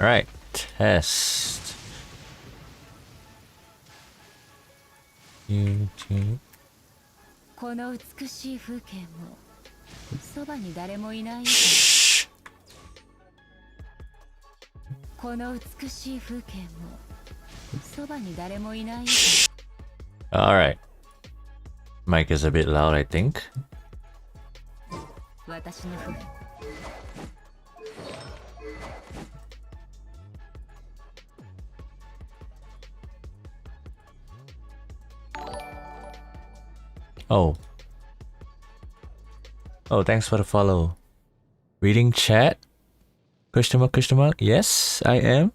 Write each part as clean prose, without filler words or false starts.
Alright, test. YouTube. この美しい風景もそばに誰もいない。 Shh. この美しい風景もそばに誰もいない。 Alright. Mic is a bit loud, I think. 私の船 Oh. Oh, thanks for the follow. Reading chat? Question mark, question mark? Yes, I am.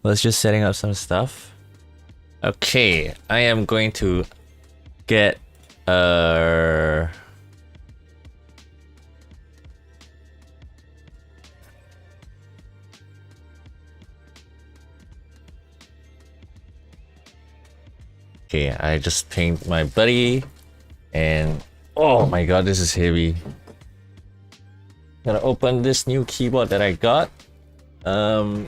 Was just setting up some stuff. Okay, I am going to get Okay, I just pinged my buddy and oh my god, this is heavy. Gonna open this new keyboard that I got. Oh,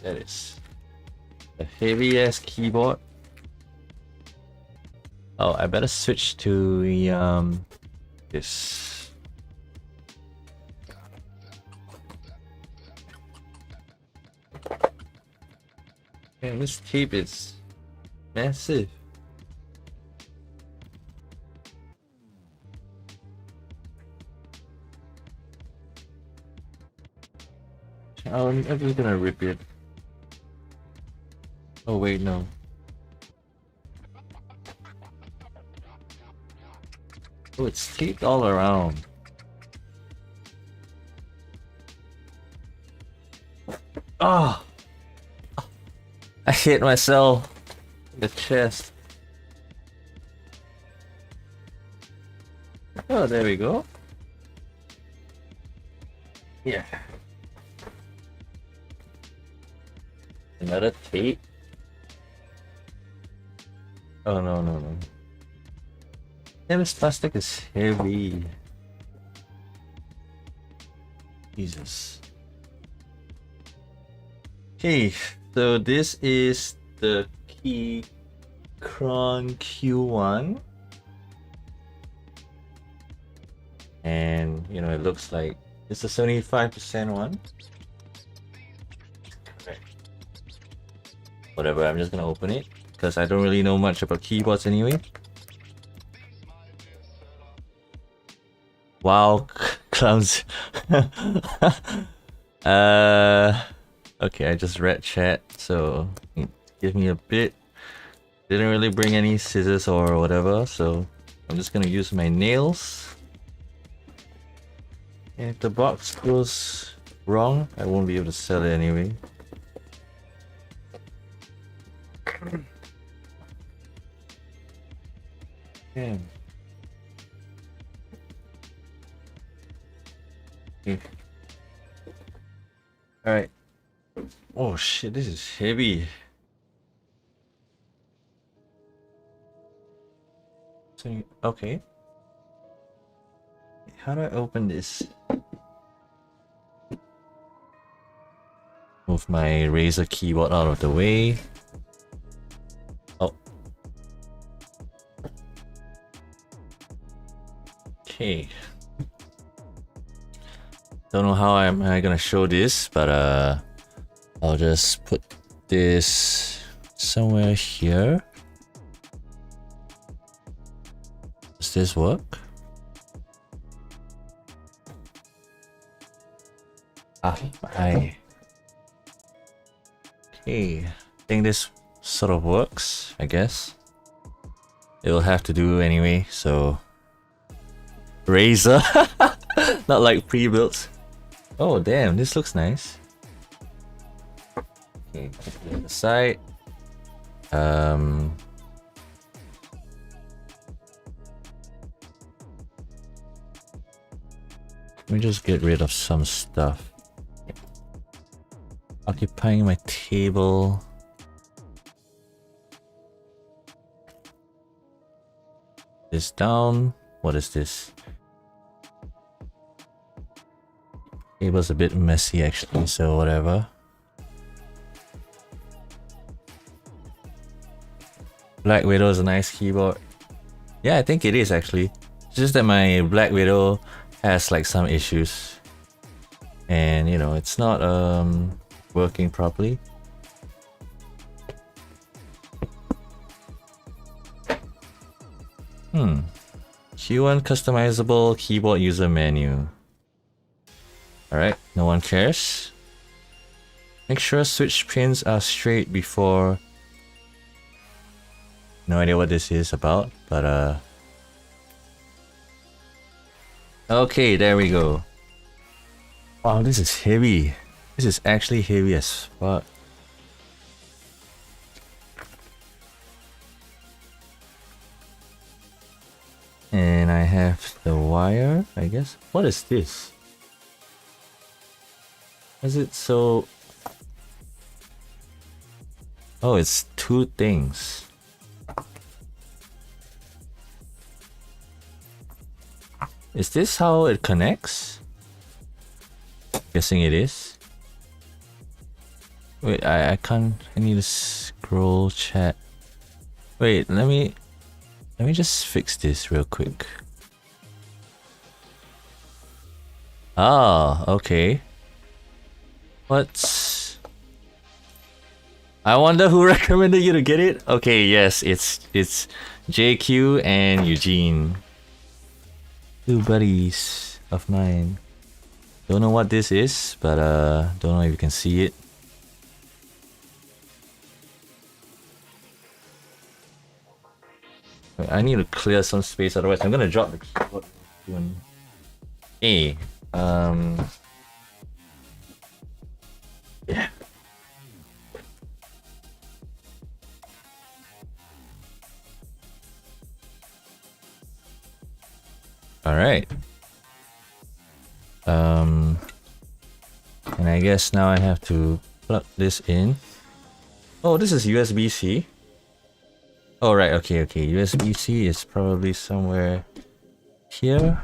that is a heavy ass keyboard. Oh, I better switch to the this. Man, this tape is massive. I'm just gonna rip it. Oh wait, no. Oh, it's taped all around. Ah! Oh, I hit myself in the chest. Oh, there we go. Yeah. Another tape. Oh no. Yeah, this plastic is heavy. Jesus. Okay, so this is the Keychron Q1. And you know, it looks like it's a 75% one. Whatever, I'm just gonna open it because I don't really know much about keyboards anyway. Wow, clowns. Okay, I just read chat, so give me a bit. Didn't really bring any scissors or whatever, so I'm just gonna use my nails. And if the box goes wrong, I won't be able to sell it anyway. Damn. Okay. Alright. Oh shit, this is heavy. So, okay. How do I open this? Move my Razer keyboard out of the way. Oh. Okay. Don't know how am I gonna show this, but I'll just put this somewhere here. Does this work? Ah, I. Okay, I think this sort of works, I guess. It'll have to do anyway, so... Razer! Not like pre-built. Oh damn, this looks nice. Okay, put it on the side. Let me just get rid of some stuff. Occupying my table. This down. What is this? Cable's a bit messy actually, so whatever. Black Widow is a nice keyboard. Yeah, I think it is actually. It's just that my Black Widow has like some issues. And you know, it's not working properly. Q1 customizable keyboard user menu. Alright, no one cares. Make sure switch pins are straight before. No idea what this is about, but okay, there we go. Wow, this is heavy. This is actually heavy as fuck. And I have the wire, I guess. What is this? Is it so... Oh, it's two things. Is this how it connects? Guessing it is. Wait, I can't... I need to scroll chat. Wait, let me just fix this real quick. Ah, okay. What's... I wonder who recommended you to get it? Okay, yes, it's JQ and Eugene. Two buddies of mine. Don't know what this is, but don't know if you can see it. Wait, I need to clear some space, otherwise I'm gonna drop the keyboard. Hey, yeah. All right. And I guess now I have to plug this in. Oh, this is USB-C. Oh, right. Okay. USB-C is probably somewhere here.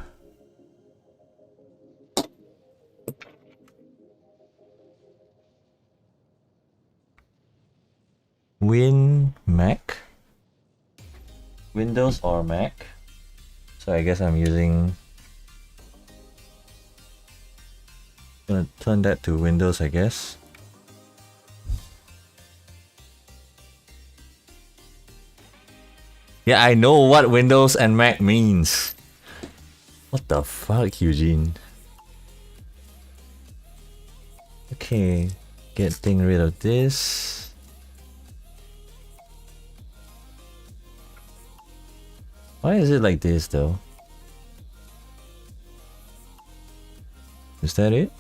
Mac? Windows or Mac? So I guess I'm using... Gonna turn that to Windows, I guess. Yeah, I know what Windows and Mac means. What the fuck, Eugene? Okay, getting rid of this. Why is it like this though? Is that it?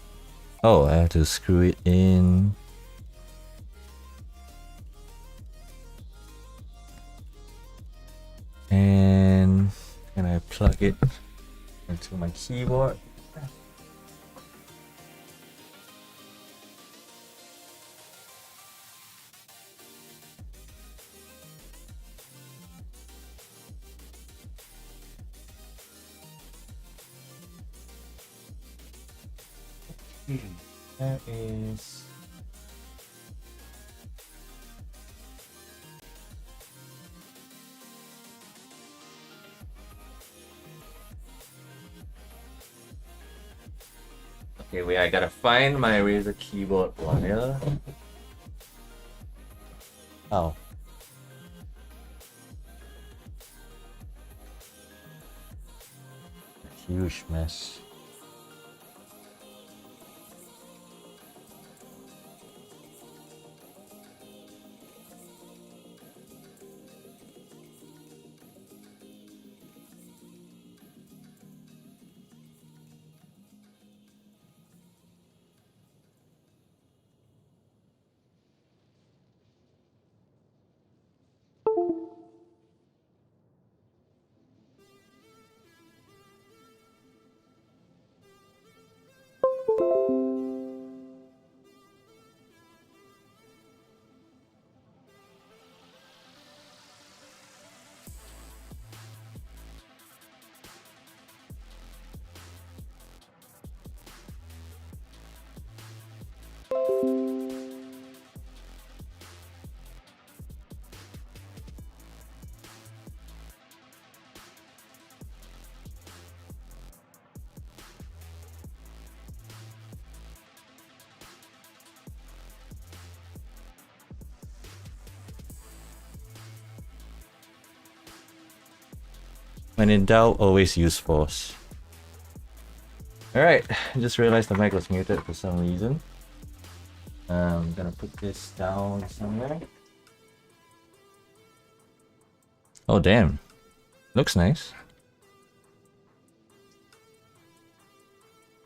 Oh, I have to screw it in. And can I plug it into my keyboard? That is... Okay, wait, I gotta find my Razer keyboard wire. Oh. Huge mess. When in doubt, always use force. Alright, I just realized the mic was muted for some reason. I'm gonna put this down somewhere. Oh damn, looks nice.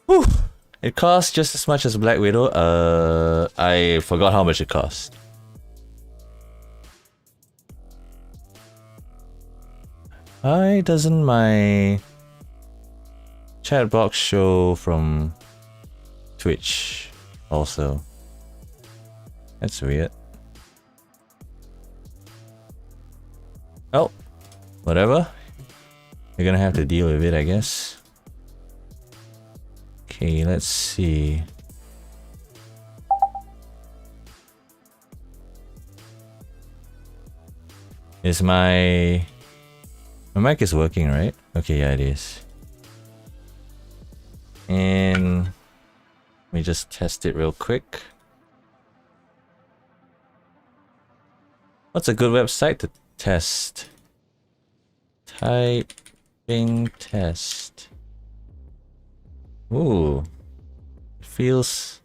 Whew. It costs just as much as Black Widow. I forgot how much it cost. Why doesn't my chat box show from Twitch also? That's weird. Oh, whatever. You're gonna have to deal with it, I guess. Okay, let's see. Is my mic is working, right? Okay, yeah, it is. And let me just test it real quick. What's a good website to test? Typing test. Ooh, it feels.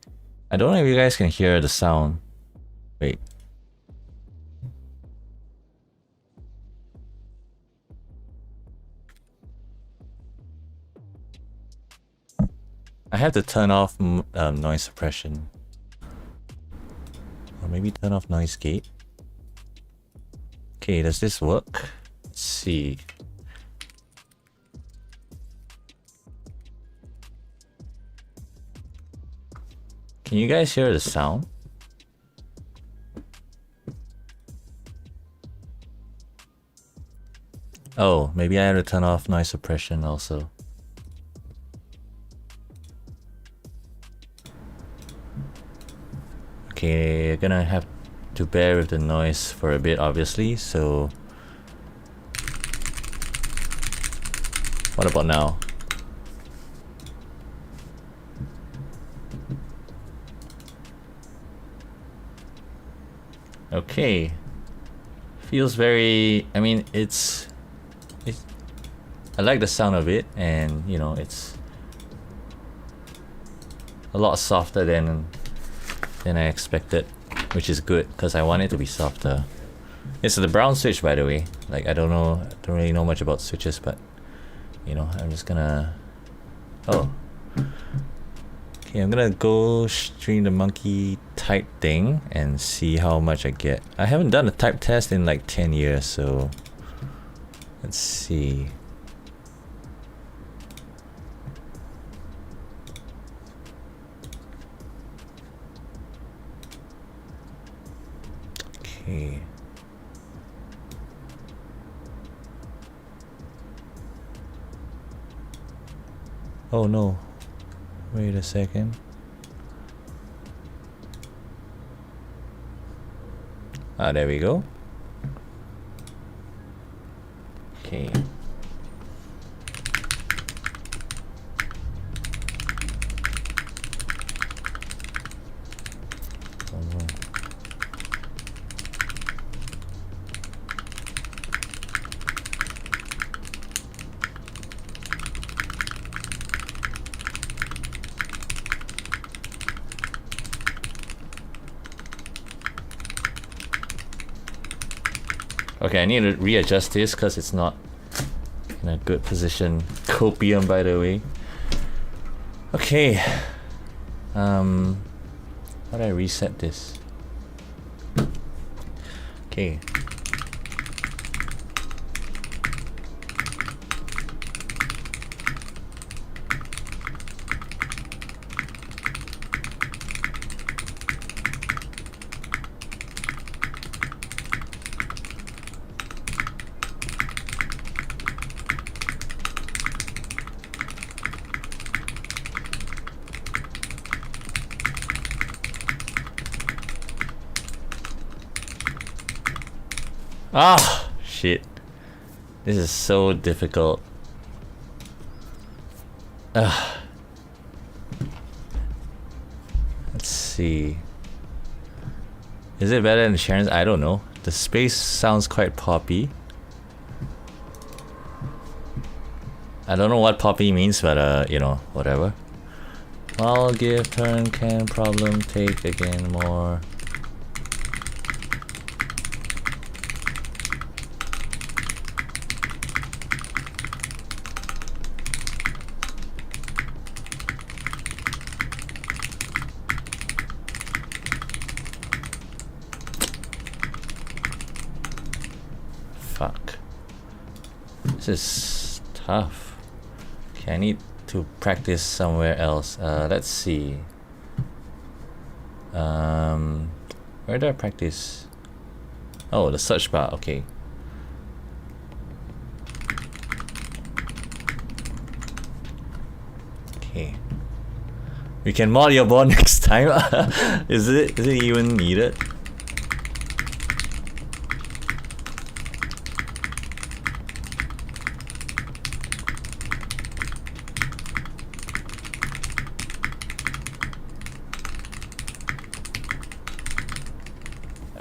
I don't know if you guys can hear the sound. Wait. I have to turn off noise suppression. Or maybe turn off noise gate. Okay, does this work? Let's see. Can you guys hear the sound? Oh, maybe I have to turn off noise suppression also. Okay, you're gonna have to bear with the noise for a bit, obviously, so... What about now? Okay. Feels very... I mean, it's... I like the sound of it, and, you know, it's... a lot softer than I expected, which is good, because I want it to be softer. It's the brown switch, by the way. Like, I don't really know much about switches, but, you know, I'm just gonna... Oh. Okay, I'm gonna go stream the monkey type thing and see how much I get. I haven't done a type test in like 10 years, so let's see. Okay. Oh no. Wait a second. Ah, there we go. Okay. Okay, I need to readjust this because it's not in a good position. Copium, by the way. Okay. How do I reset this? Okay. Ah, shit. This is so difficult. Let's see. Is it better than Sharon's? I don't know. The space sounds quite poppy. I don't know what poppy means, but you know, whatever. I'll give turn can problem take again more. Fuck. This is tough. Okay, I need to practice somewhere else. Let's see. Where do I practice? Oh, the search bar. Okay. Okay. We can mod your board next time. Is it even needed?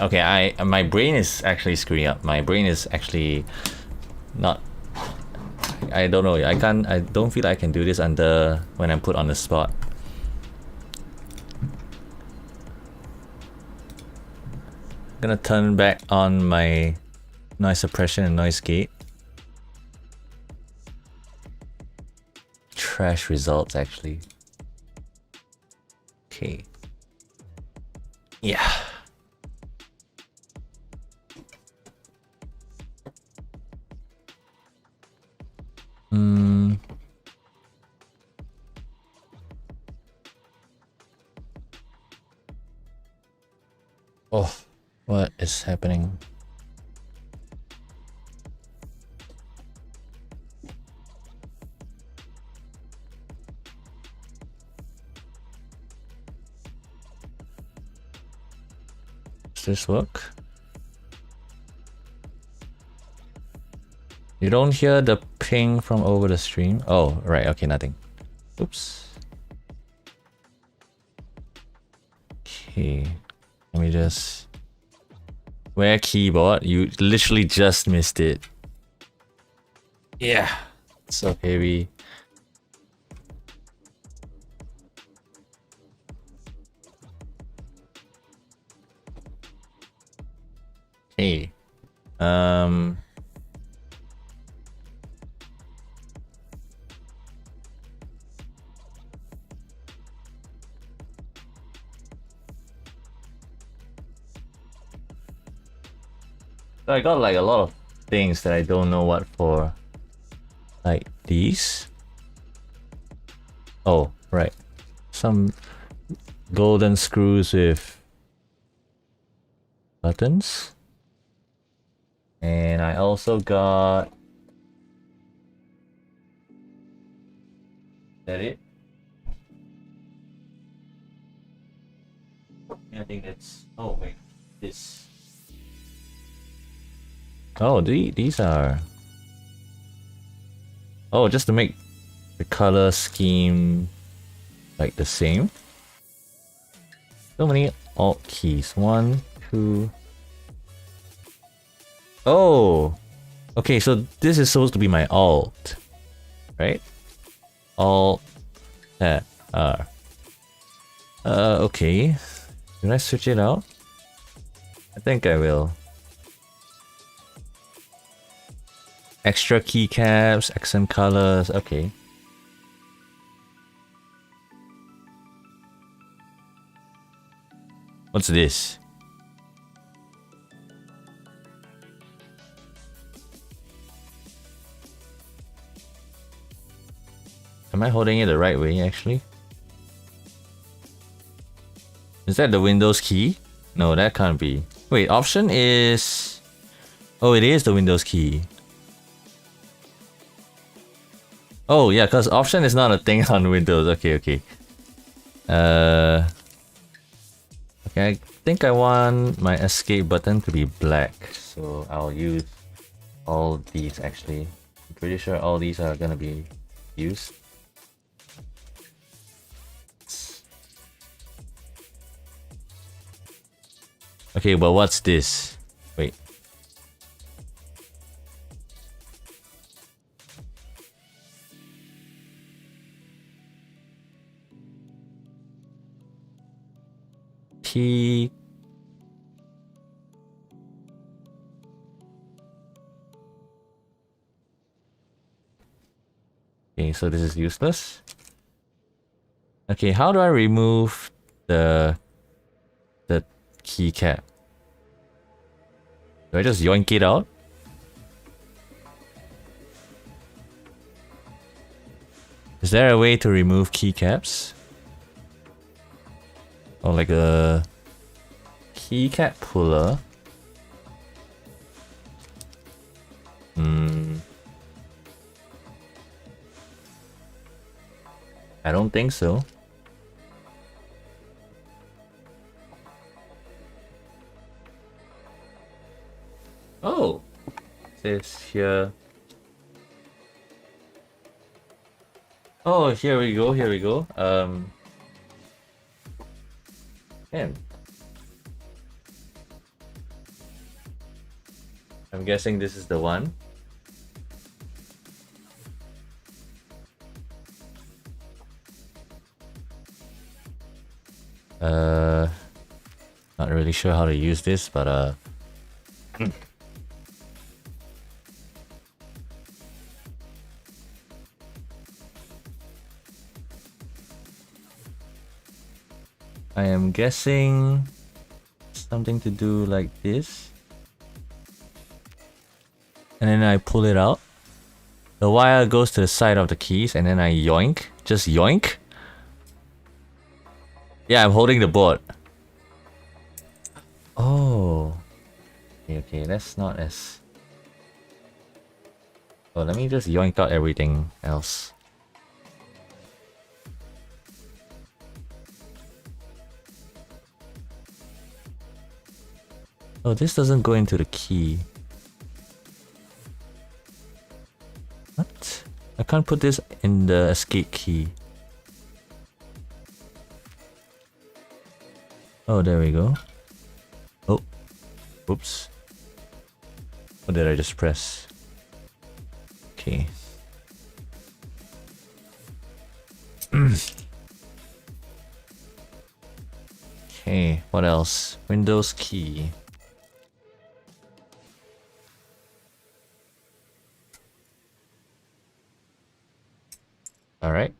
Okay, my brain is actually screwing up. My brain is actually not. I don't know. I don't feel I can do this under when I'm put on the spot. I'm gonna turn back on my noise suppression and noise gate. Trash results actually. Okay. Yeah. Oh, what is happening? Does this work? You don't hear the ping from over the stream? Oh, right, okay, nothing. Oops. Okay. Let me just... Where keyboard? You literally just missed it. Yeah. It's okay, we... Hey. So I got like a lot of things that I don't know what for. Like these. Oh, right. Some golden screws with buttons. And I also got... Is that it? I think that's... Oh wait, this... Oh, these are... Oh, just to make the color scheme like the same. So many alt keys. 1, 2... Oh! Okay, so this is supposed to be my alt. Right? Alt... R. Okay. Can I switch it out? I think I will. Extra keycaps, accent colors, okay. What's this? Am I holding it the right way actually? Is that the Windows key? No, that can't be. Wait, option is... Oh, it is the Windows key. Oh yeah, because option is not a thing on Windows. Okay, okay. Okay, I think I want my escape button to be black, so I'll use all these actually. I'm pretty sure all these are gonna be used. Okay, but what's this? Wait. key. Okay, so this is useless. Okay, how do I remove the keycap? Do I just yoink it out? Is there a way to remove keycaps? Or like a keycap puller? I don't think so. Oh, it says here. Oh, here we go. Here we go. Man. I'm guessing this is the one. Not really sure how to use this, but I am guessing something to do like this. And then I pull it out. The wire goes to the side of the keys and then I yoink. Just yoink. Yeah, I'm holding the board. Oh. Okay, that's not as... Oh, let me just yoink out everything else. Oh, this doesn't go into the key. What? I can't put this in the escape key. Oh, there we go. Oh. Oops. What did I just press? Okay. Okay, what else? Windows key. Alright.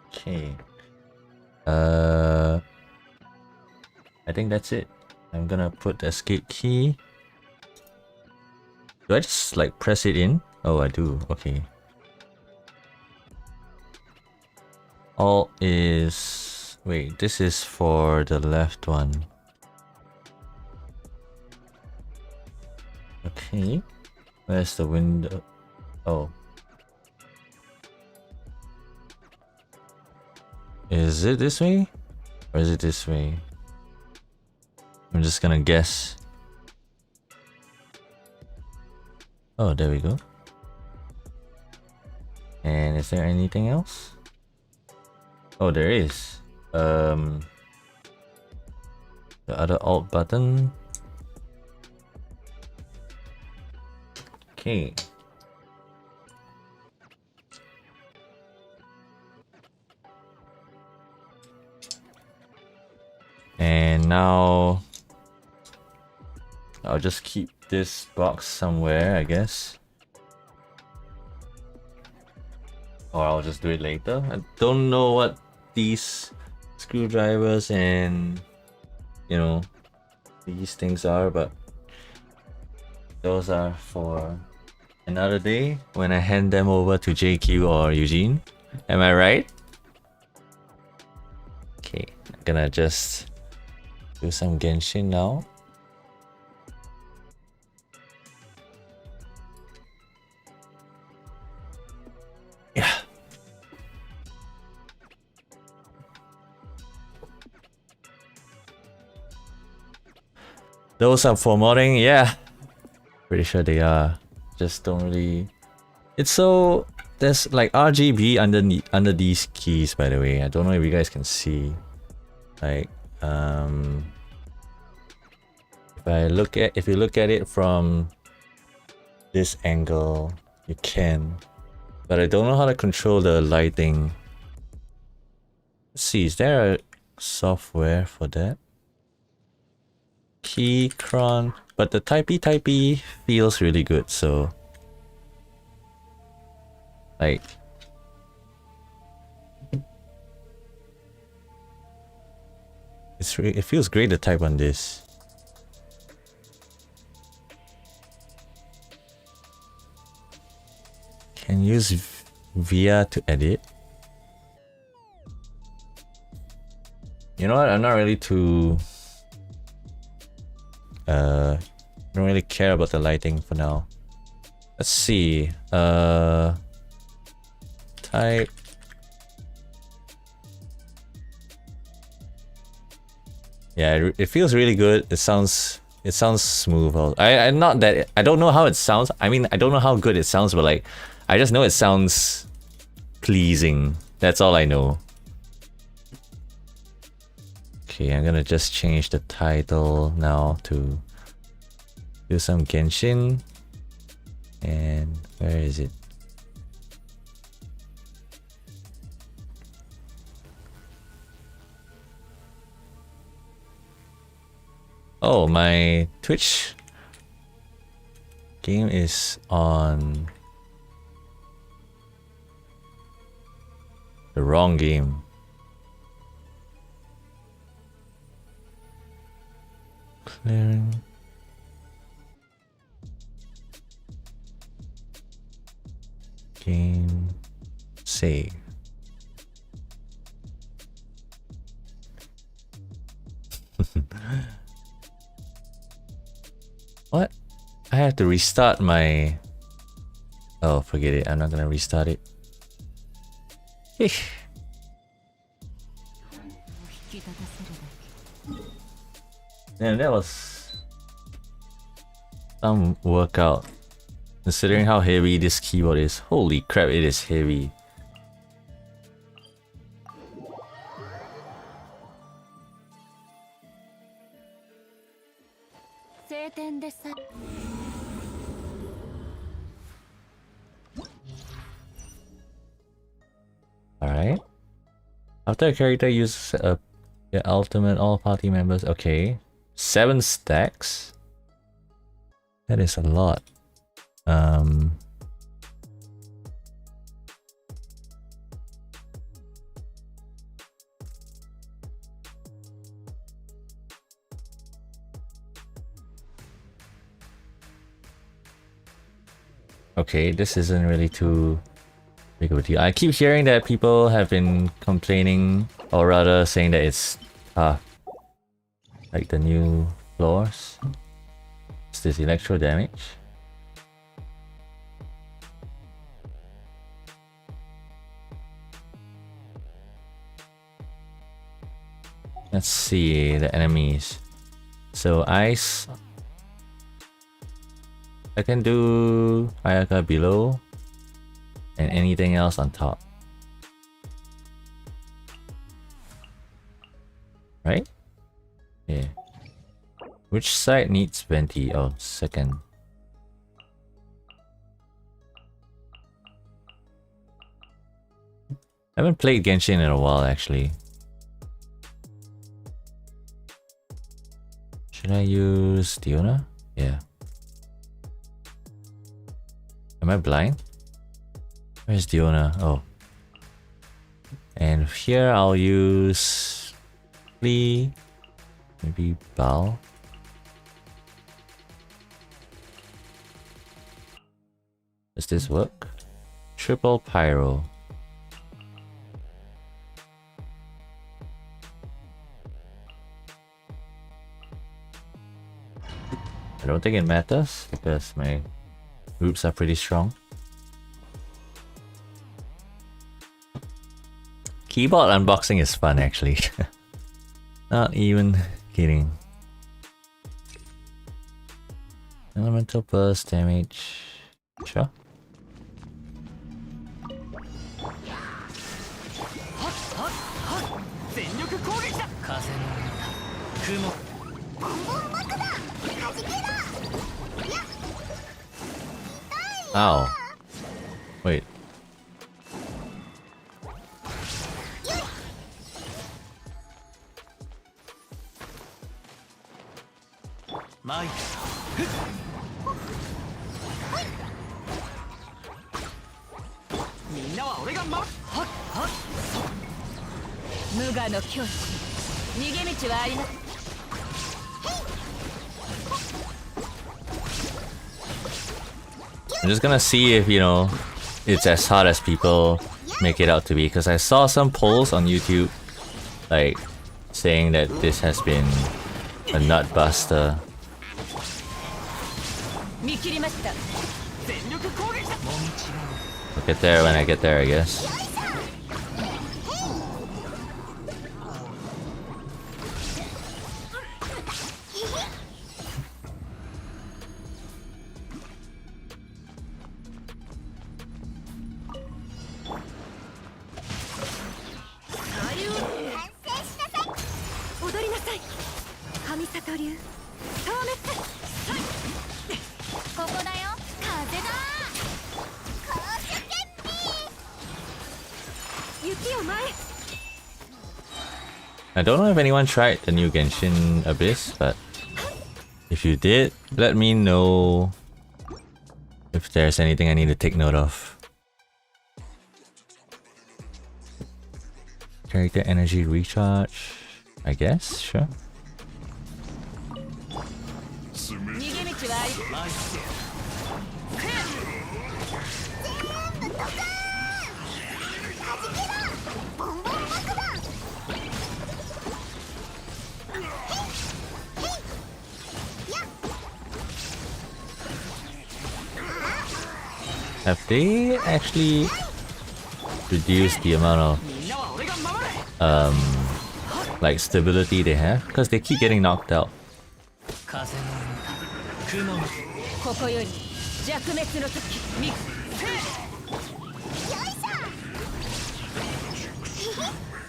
Okay. I think that's it. I'm gonna put the escape key. Do I just like press it in? Oh, I do. Okay. Alt is... Wait, this is for the left one. Okay. Where's the window? Oh. Is it this way? Or is it this way? I'm just gonna guess. Oh, there we go. And is there anything else? Oh, there is. The other alt button. Okay. And now I'll just keep this box somewhere, I guess. Or I'll just do it later. I don't know what these screwdrivers and, you know, these things are, but those are for another day when I hand them over to JQ or Eugene. Am I right? Okay, I'm gonna just do some Genshin now. Yeah. Those are for modding, yeah. Pretty sure they are. Just don't really... It's so... There's like RGB under these keys, by the way. I don't know if you guys can see. Like, if you look at it from this angle, you can. But I don't know how to control the lighting. Let's see, is there a software for that? Keychron, but the typey feels really good, so like it feels great to type on this. Can use VIA to edit. You know what? I'm not really too don't really care about the lighting for now. Let's see. Type. Yeah, it feels really good. It sounds smooth. I not that I don't know how it sounds. I mean, I don't know how good it sounds, but like I just know it sounds pleasing. That's all I know. Okay, I'm gonna just change the title now to do some Genshin. And where is it? Oh, my Twitch game is on the wrong game. Clearing. Game save. What? I have to restart my... Oh, forget it. I'm not gonna restart it. Man, that was some workout. Considering how heavy this keyboard is. Holy crap, it is heavy. Alright. After a character uses the ultimate, all party members. Okay. 7 stacks. That is a lot. Okay, this isn't really too big of a deal. I keep hearing that people have been complaining, or rather saying that it's tough. Like the new floors. Is this electro damage? Let's see the enemies. So ice. I can do Ayaka below and anything else on top. Right? Yeah. Which side needs venti? Oh, second. I haven't played Genshin in a while actually. Should I use Diona? Yeah. Am I blind? Where's Diona? Oh. And here I'll use Lee, maybe Bao. Does this work? Triple Pyro. I don't think it matters because my groups are pretty strong. Keyboard unboxing is fun actually. Not even kidding. Elemental burst damage. Sure. Ow. Wait. I'm just gonna see if, you know, it's as hard as people make it out to be, because I saw some polls on YouTube like saying that this has been a nut buster. I'll get there when I get there, I guess. I don't know if anyone tried the new Genshin Abyss, but if you did, let me know if there's anything I need to take note of. Character energy recharge, I guess, sure. Have they actually reduced the amount of like stability they have? Because they keep getting knocked out.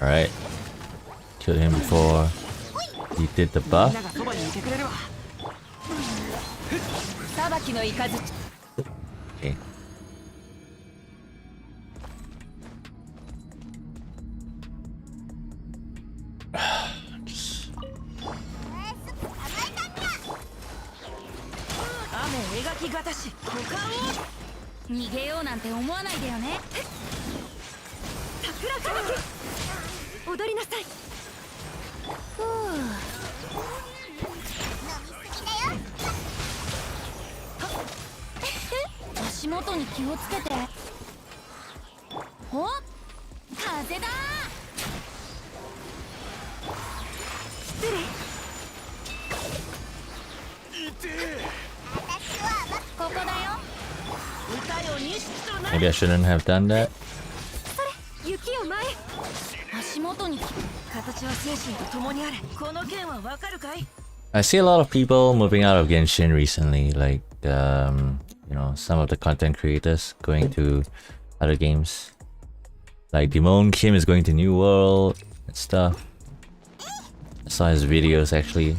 Alright. Killed him before he did the buff. Okay. Maybe I shouldn't have done that. I see a lot of people moving out of Genshin recently, like you know, some of the content creators going to other games. Like Demon Kim is going to New World and stuff. I saw his videos actually.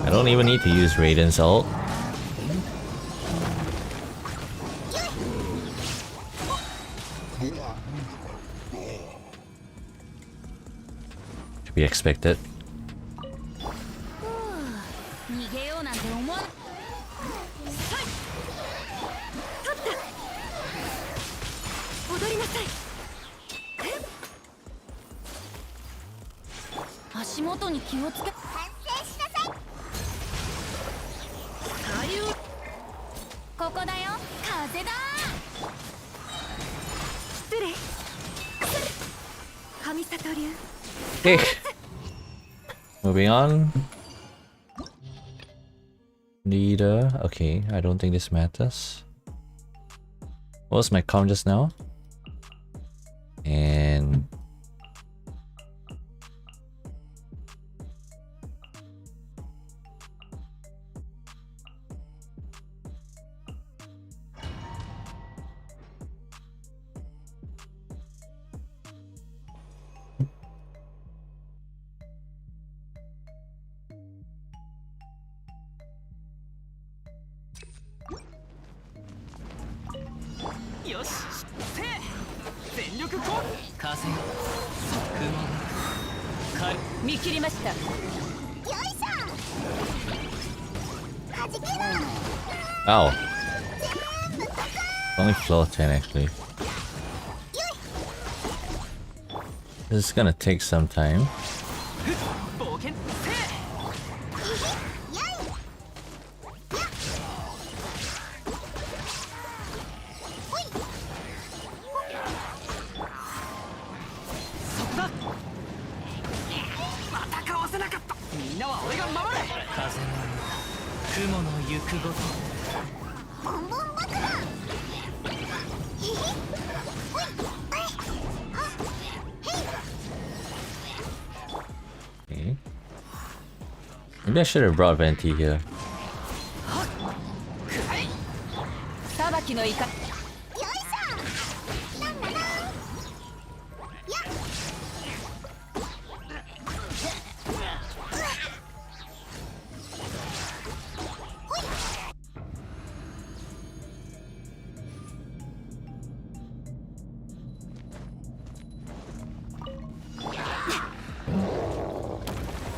I don't even need to use Raiden's ult. To be expected. Okay. Moving on. Leader. Okay, I don't think this matters. What was my count just now? よしせ全力攻撃風よ雲が見切りました。Ow. Only floor 10 actually. This is gonna take some time. 冒険せそこだまたかわせなかった。みんなは俺が守れ。風の雲の行くごとOkay. Maybe I should have brought Venti here. さばきのイカ。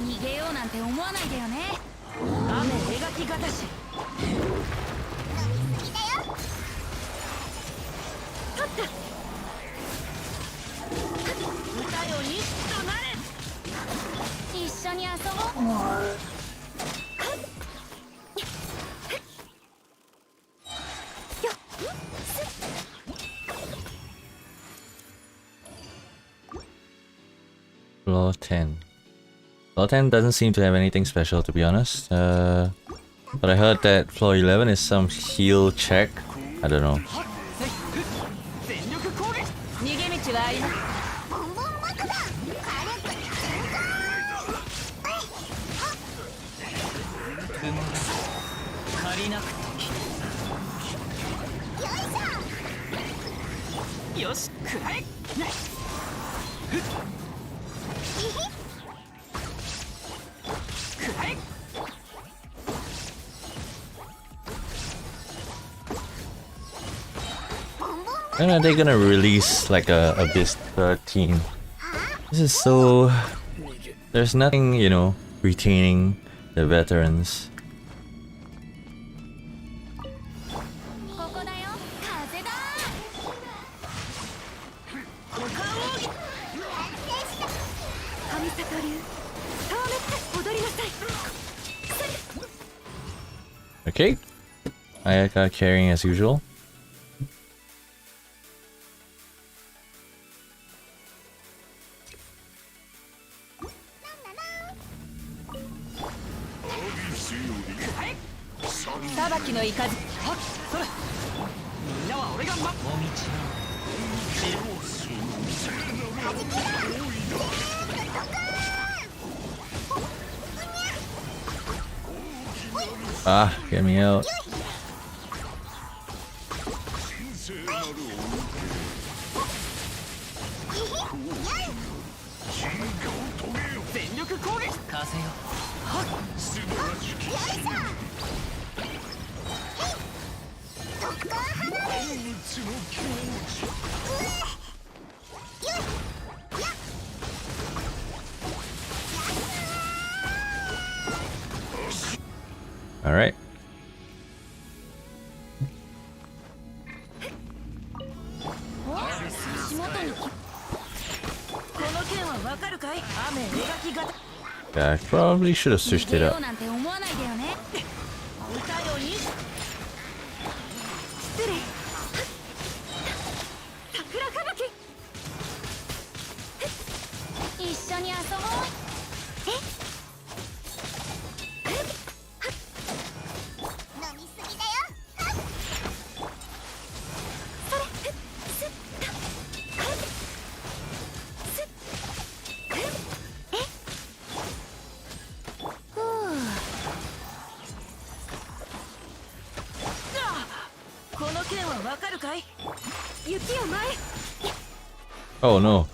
逃げようなんて思わないでよね。雨描きがたし。歌よにとなれ。一緒に遊ぼう。Floor 10. Floor 10 doesn't seem to have anything special, to be honest. But I heard that floor 11 is some heal check. I don't know. 全力攻撃逃げ道はあります。雲が借りなく時よしくらえくらえ When are they gonna release like a Abyss 13? This is so... There's nothing, you know, retaining the veterans. ここだよ。風だ。神里流。遠めって踊りなさい。 Okay. Ayaka carrying as usual. Ah, get me out. All right. Yeah, I probably should have switched it up. Oh no.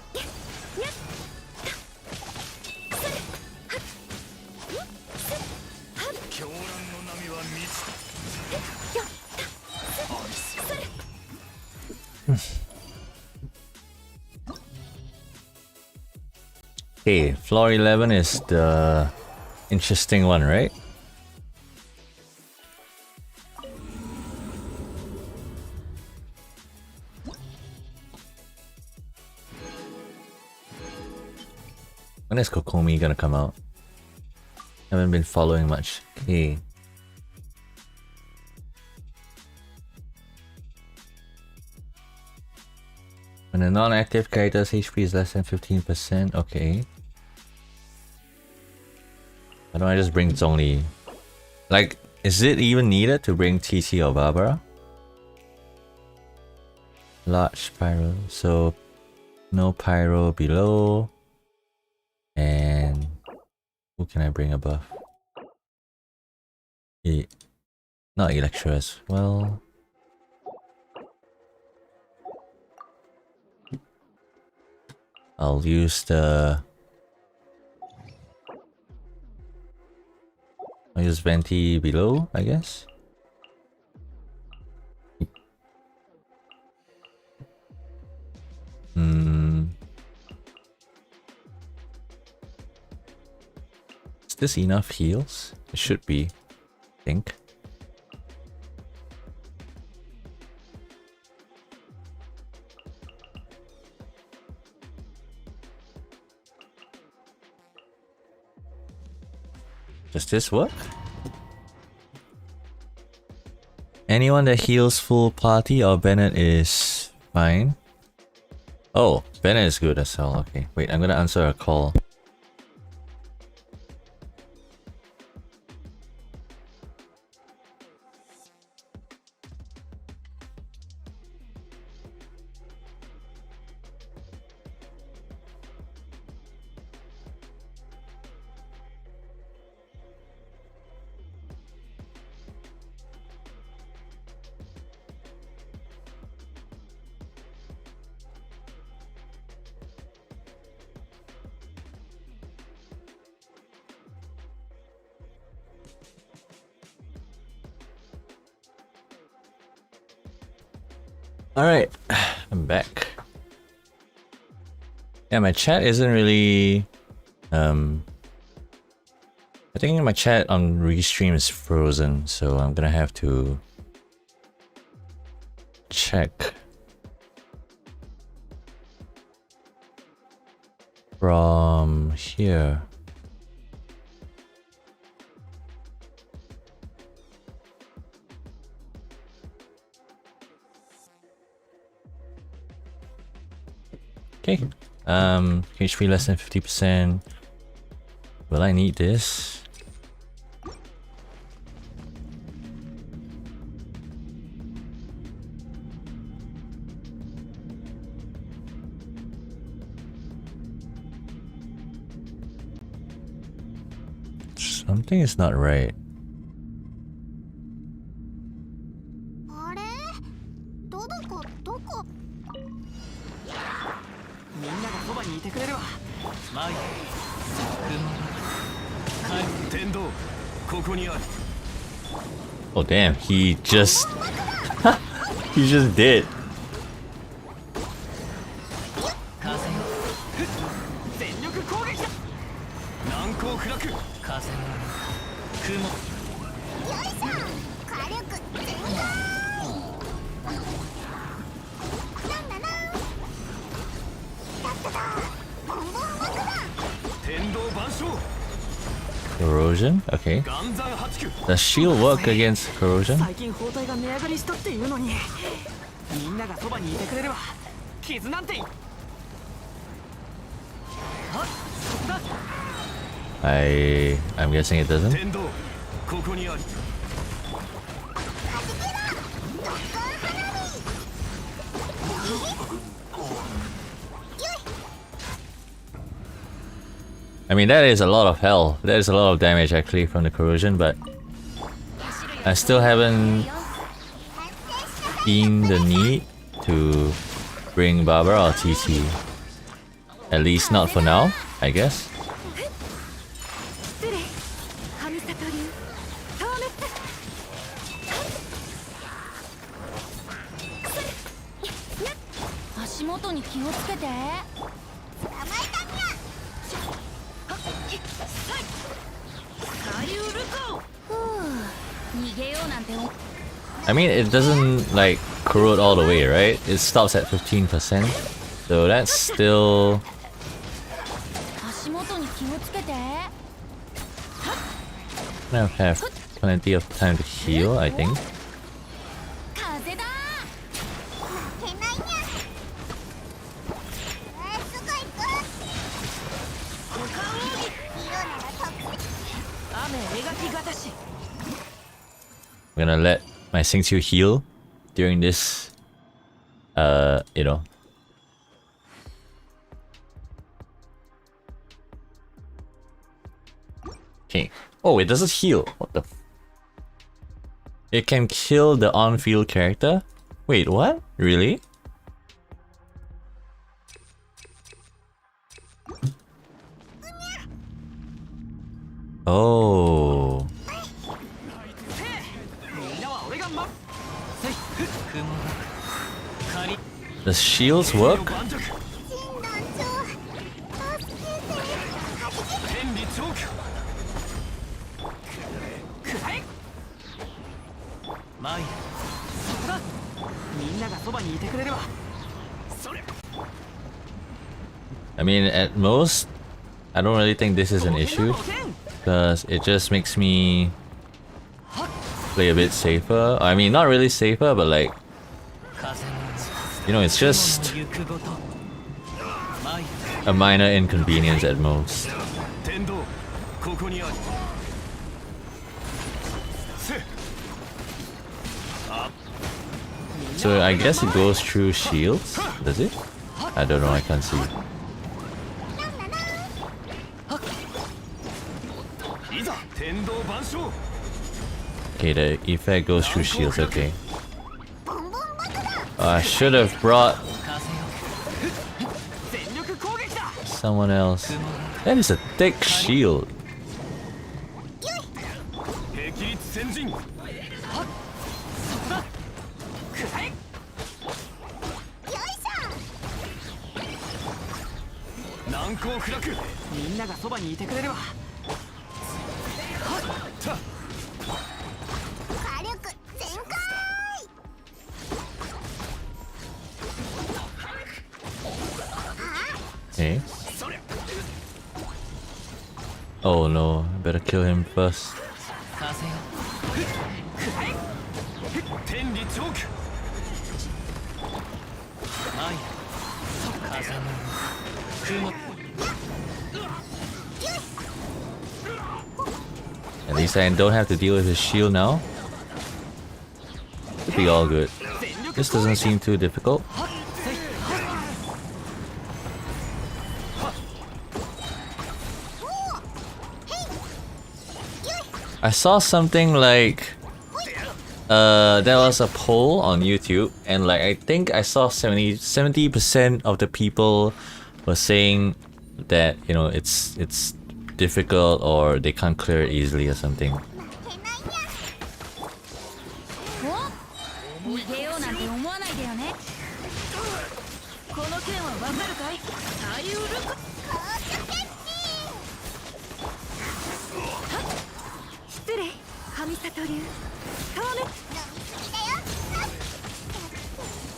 Okay, floor 11 is the interesting one, right? When is Kokomi gonna come out? Haven't been following much. Okay. When a non-active character's HP is less than 15%, okay. Why don't I just bring Zhongli? Like, is it even needed to bring TT or Barbara? Large pyro, so no pyro below. And who can I bring above? Not Electro as well. I'll use the... I'll use Venti below, I guess. Is this enough heals? It should be, I think. Does this work? Anyone that heals full party or Bennett is fine. Oh, Bennett is good as well. Okay, wait, I'm gonna answer a call. Alright, I'm back. Yeah, my chat isn't really... I think my chat on Restream is frozen, so I'm gonna have to check from here. Okay, HP less than 50%. Will I need this? Something is not right. Oh damn, he just... he just did. Corrosion? Okay. Does shield work against corrosion? I'm guessing it doesn't. I mean, that is a lot of hell. That is a lot of damage actually from the corrosion, but I still haven't seen the need to bring Barbara or TT. At least not for now, I guess. 足元に気をつけて。ふう、逃げようなんて。 I mean, it doesn't like corrode all the way, right? It stops at 15%. So that's still... 足元に気をつけて。 gonna have plenty of time to heal, I think. 風だ。雨描きがたし。 I'm gonna let my Xingqiu heal during this, you know. Okay. Oh, it doesn't heal. What the? It can kill the on-field character? Wait, what? Really? Oh. Does shields work? I mean, at most, I don't really think this is an issue, because it just makes me play a bit safer. I mean, not really safer, but like, you know, it's just a minor inconvenience at most. So I guess it goes through shields, does it? I don't know, I can't see. Okay, the effect goes through shields, okay. I should have brought someone else. That is a thick shield. Okay. Oh no, I better kill him first. At least I don't have to deal with his shield now. Should be all good. This doesn't seem too difficult. I saw something like there was a poll on YouTube, and like I think I saw 70% of the people were saying that, you know, it's difficult or they can't clear it easily or something.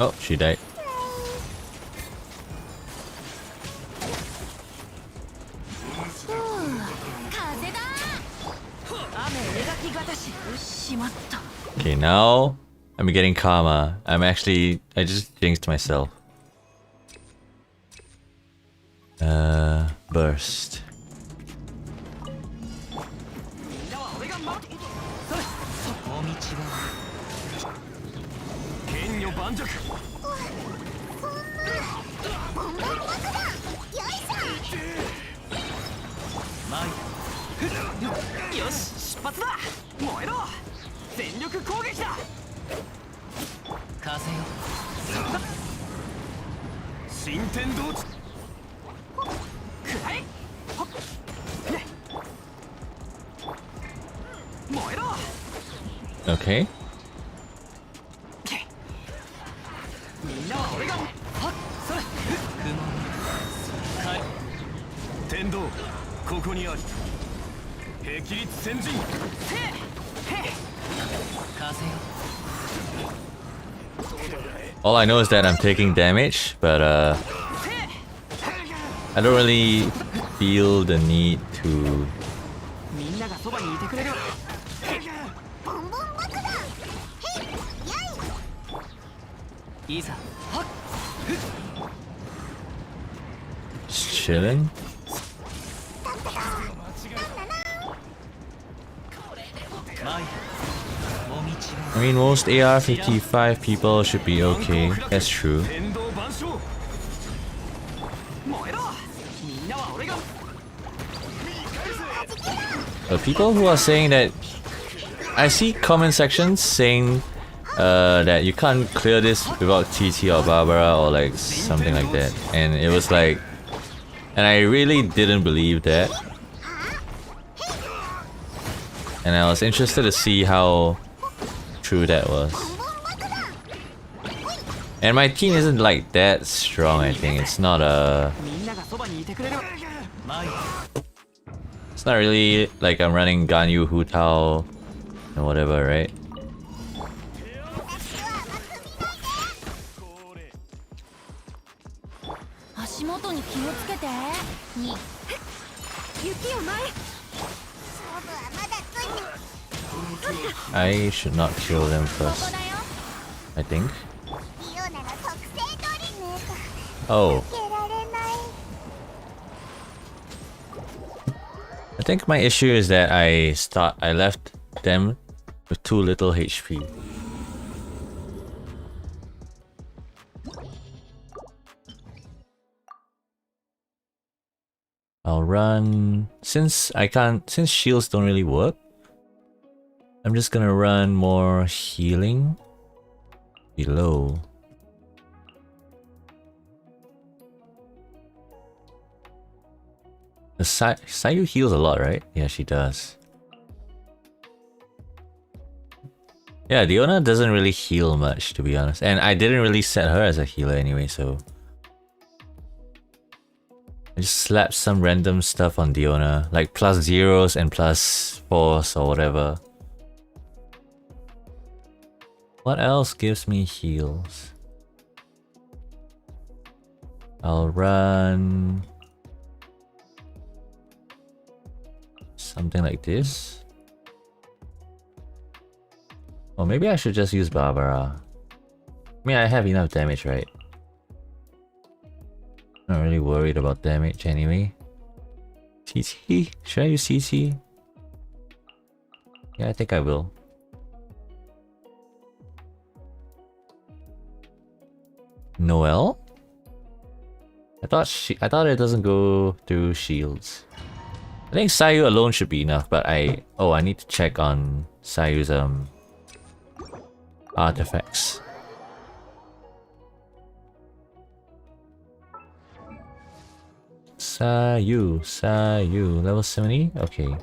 Oh, she died. Okay, now I'm getting karma. I just jinxed myself. Burst. Okay. 天道ここにあり霹靂先陣風よ All I know is that I'm taking damage, but I don't really feel the need to. みんながそばにいてくれるいざ Just chilling. I mean, most AR-55 people should be okay. That's true. 天道万象燃えろみんなは俺が But people who are saying that, I see comment sections saying that you can't clear this without TT or Barbara or like something like that, and it was like, and I really didn't believe that, and I was interested to see how true that was. And my team isn't like that strong. I think it's not a. みんながそばにいてくれる前 It's not really like I'm running Ganyu Hu Tao and whatever, right? 足元に気をつけてに雪を前 I should not kill them ここ first, だよ I think. リオナの特製ドリンク Oh, けられない I think my issue is that I left them with too little HP. I'll run since shields don't really work. I'm just gonna run more healing below. The Sayu heals a lot, right? Yeah, she does. Yeah, Diona doesn't really heal much, to be honest. And I didn't really set her as a healer anyway, so... I just slapped some random stuff on Diona, like plus zeros and plus force or whatever. What else gives me heals? I'll run... something like this. Or maybe I should just use Barbara. I mean, I have enough damage, right? Not really worried about damage anyway. TT? Should I use TT? Yeah, I think I will. Noelle? I thought it doesn't go through shields. I think Sayu alone should be enough, but I need to check on Sayu's artifacts. Sayu, level 70? Okay.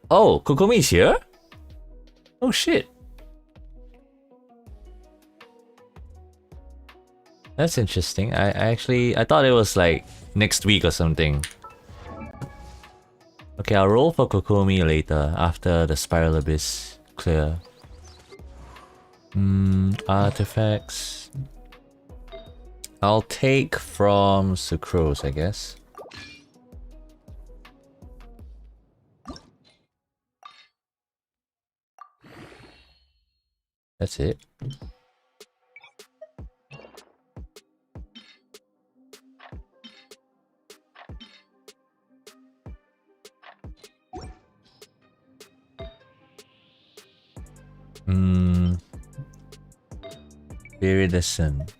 Oh, Kokomi's here? Oh shit. That's interesting. I thought it was like next week or something. Okay, I'll roll for Kokomi later after the Spiral Abyss clear. Artifacts. I'll take from Sucrose, I guess. That's it. Viridescent.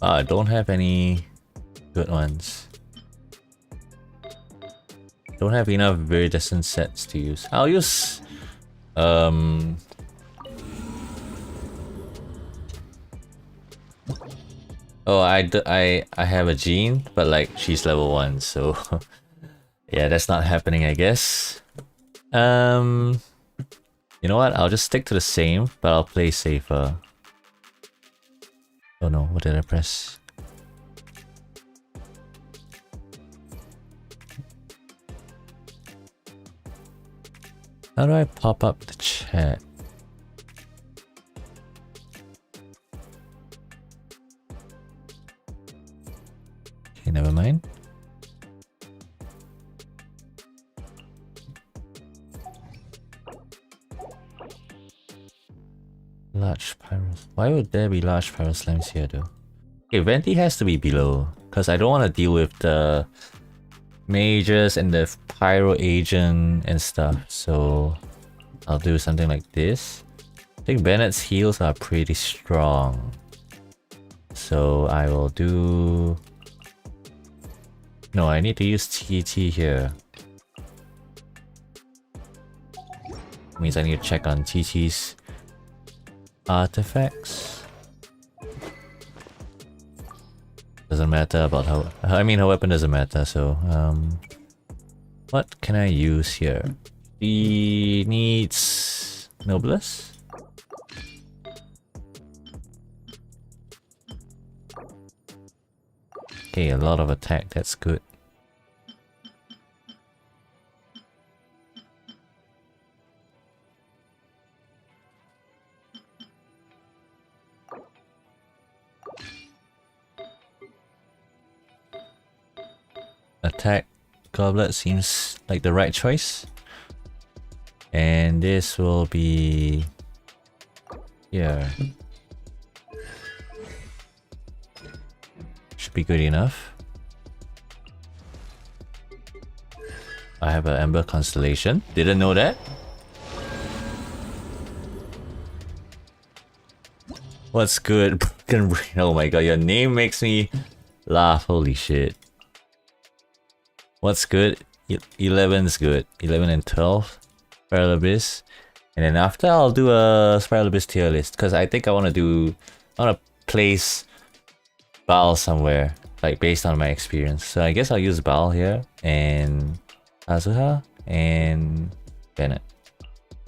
I don't have any good ones. Don't have enough Viridescent sets to use. I'll use oh, I have a Jean, but like she's level 1, so yeah, that's not happening, I guess. You know what? I'll just stick to the same, but I'll play safer. Oh no, what did I press? How do I pop up the chat? Okay, never mind. Large pyros. Why would there be large pyro slimes here though? Okay, Venti has to be below, because I don't want to deal with the mages and the pyro agent and stuff, so I'll do something like this. I think Bennett's heals are pretty strong, so I will do... No, I need to use TT here. Means I need to check on TT's artifacts. Doesn't matter about how... I mean, her weapon doesn't matter, so... what can I use here? He needs... Noblesse? Okay, a lot of attack, that's good. Attack goblet seems like the right choice. And this will be here. Should be good enough. I have an Ember Constellation. Didn't know that. What's good? Oh my god, your name makes me laugh. Holy shit. What's good? 11's good. 11 and 12. Spiral Abyss. And then after I'll do a Spiral Abyss tier list. Because I think I want to place Baal somewhere. Like based on my experience. So I guess I'll use Baal here. And Azuha. And Bennett.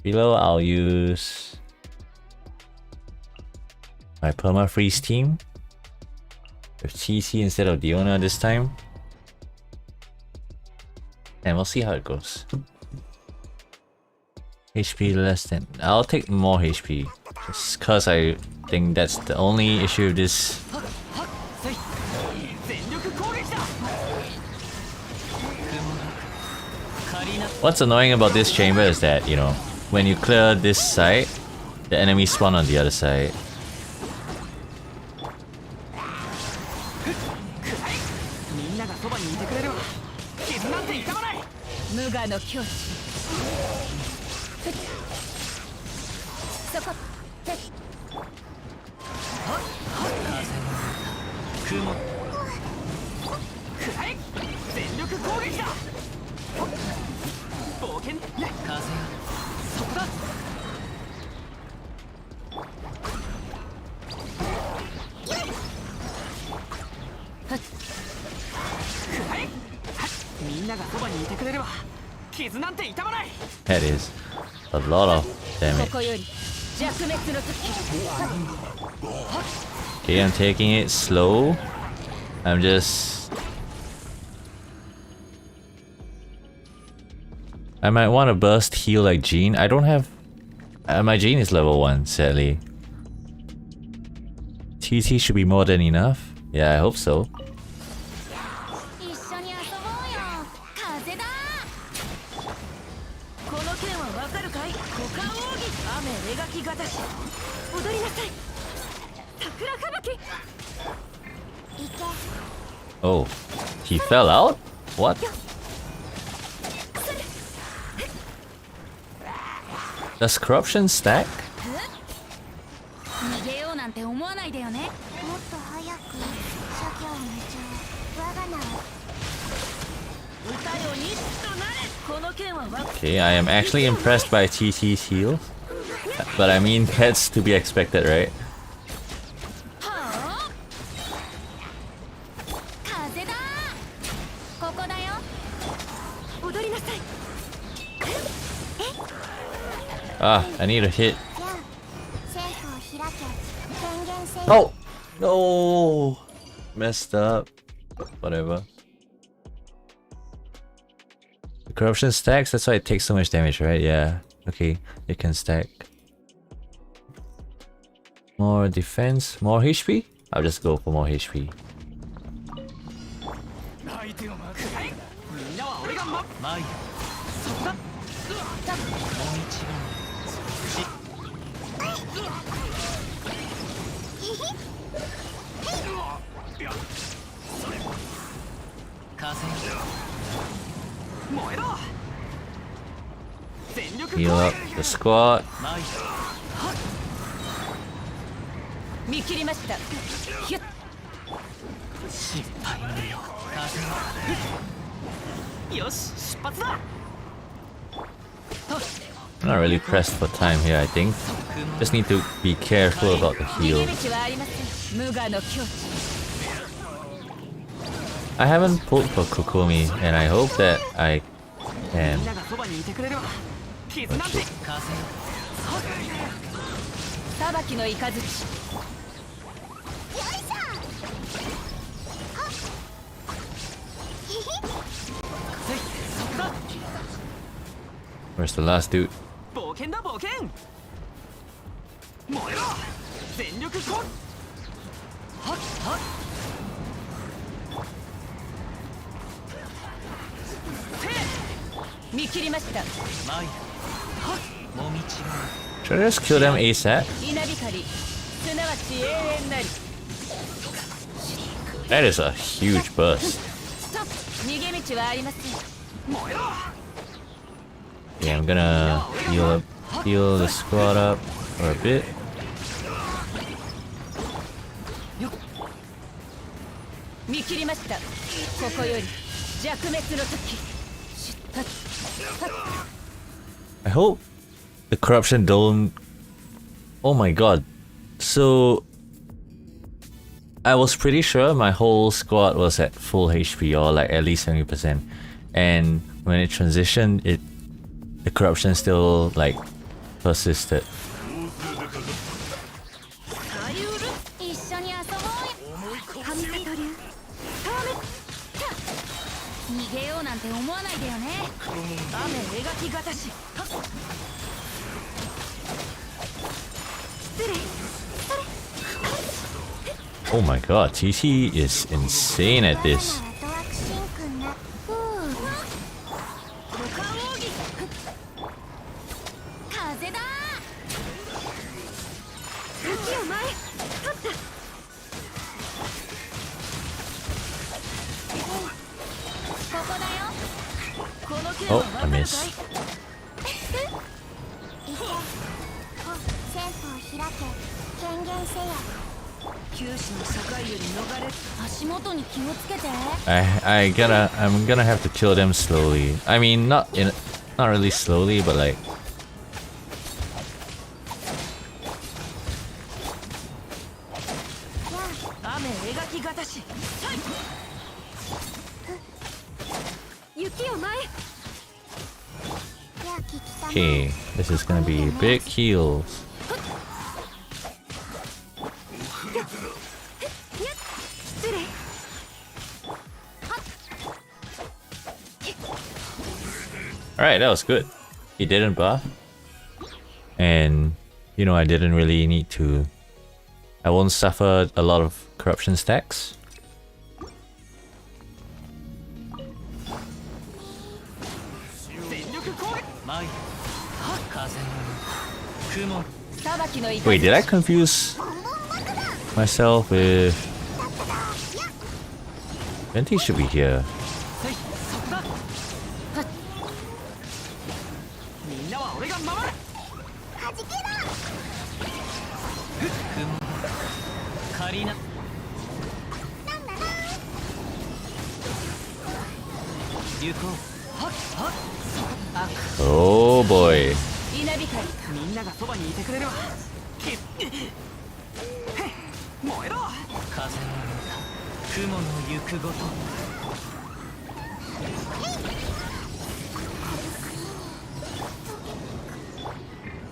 Below I'll use my Perma-Freeze team. With TC instead of Diona this time. And we'll see how it goes. HP less than... I'll take more HP. Just cause I think that's the only issue with this. What's annoying about this chamber is that, you know, when you clear this side, the enemies spawn on the other side. That is a lot of damage. Okay, I'm taking it slow. I'm just... I might want to burst heal like Jean. I don't have... my Jean is level 1, sadly. TT should be more than enough. Yeah, I hope so. Oh, he fell out? What? Does corruption stack? Okay, I am actually impressed by TT's heal. But I mean, that's to be expected, right? Ah, I need a hit. Oh! No! Messed up. Whatever. The corruption stacks, that's why it takes so much damage, right? Yeah. Okay, it can stack. More defense, more HP? I'll just go for more HP. 相手を負けみんなは俺がマイそこだもみち風燃えろ全力 Heal up the squad. マイ見切りましたヒュッ失敗無用風よし出発だ I'm not really pressed for time here, I think. Just need to be careful about the 逃げ heal. 道はありません無我の境地 I haven't pulled for Kokomi, and I hope that I can. みんながそばにいてくれれば傷なんて風裁きの雷 Where's the last dude? 冒険だ冒険燃えろ全力攻はっはっ見切りましたマイはっもみち Should I just kill them ASAP? 稲光すなわち永遠なり That is a huge burst. 逃げ道はありません 燃えろ Yeah, I'm gonna heal the squad up for a bit. 見切りましたここより弱滅の時 I hope the corruption don't. Oh my god. So I was pretty sure my whole squad was at full HP or like at least 70%. And when it transitioned, the corruption still like persisted. 一緒に遊ぼうよ神里流逃げようなんて思わないでよね雨描きがたし失礼 Oh my god, TT is insane at this. 風だ雪を前取ったここだよこの剣 Oh, は I 分かるかい missed. 戦法を開け権限せや九死の境より逃れ足元に気をつけて I'm gonna have to kill them slowly. I mean, not really slowly, but like. 雨描きがたし雪を前 Okay, this is gonna be big heals. Alright, that was good. He didn't buff. And, you know, I didn't really need to. I won't suffer a lot of corruption stacks. Wait, did I confuse myself with... Venti should be here. みんなは俺が守るカリーナ Oh boy. 稲光みんながそばにいてくれれば燃えろ風の雲の行くごと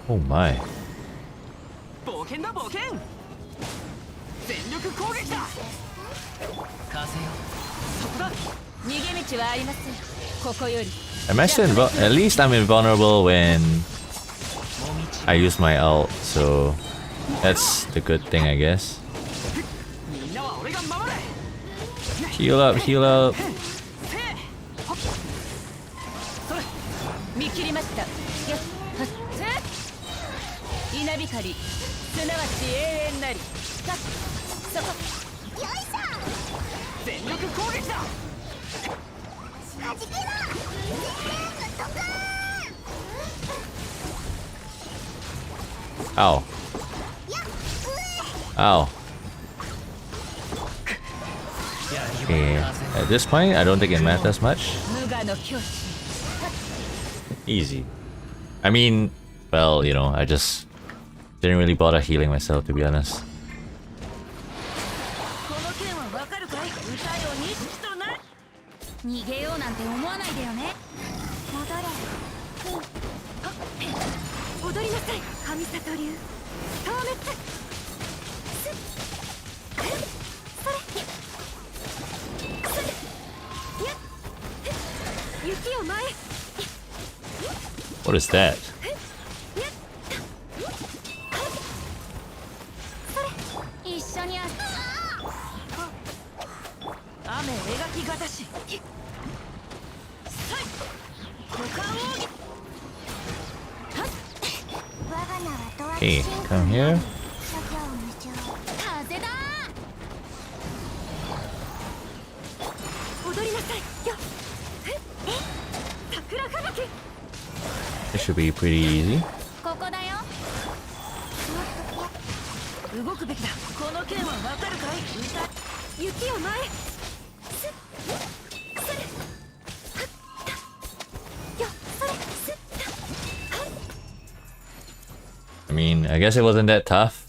Oh my. 冒険だ冒険全力攻撃だ。風よ、そこだ。逃げ道はありません。ここより I'm actually at least I'm invulnerable when I use my ult, so that's the good thing, I guess. みんなは俺が守れ。 Heal up, heal up. 見切りました。やっはっせ稲光すなわち永遠なり。さそこよいしょ。全力攻撃だ。はじけろ。全部ドカーン。 Ow. Ow. Okay, at this point, I don't think it matters much. 無我の境地。 Easy. I mean, well, you know, I just didn't really bother healing myself, to be honest. この件はわかるかい。歌いを認識しとるな。逃げようなんて思わないでよね。戻れ。踊りなさい神里流消滅。雪を前。 What is that? 一緒に雨描きがたし。股間奥義。 我が名はドア Okay, come here. 諸行無常。風だ。踊りなさいよ。桜吹雪。 This should be pretty easy. ここだよ。動くべきだ。この件はわかるかい。歌雪を前。すっそれはっよそれすっ I mean, I guess it wasn't that tough.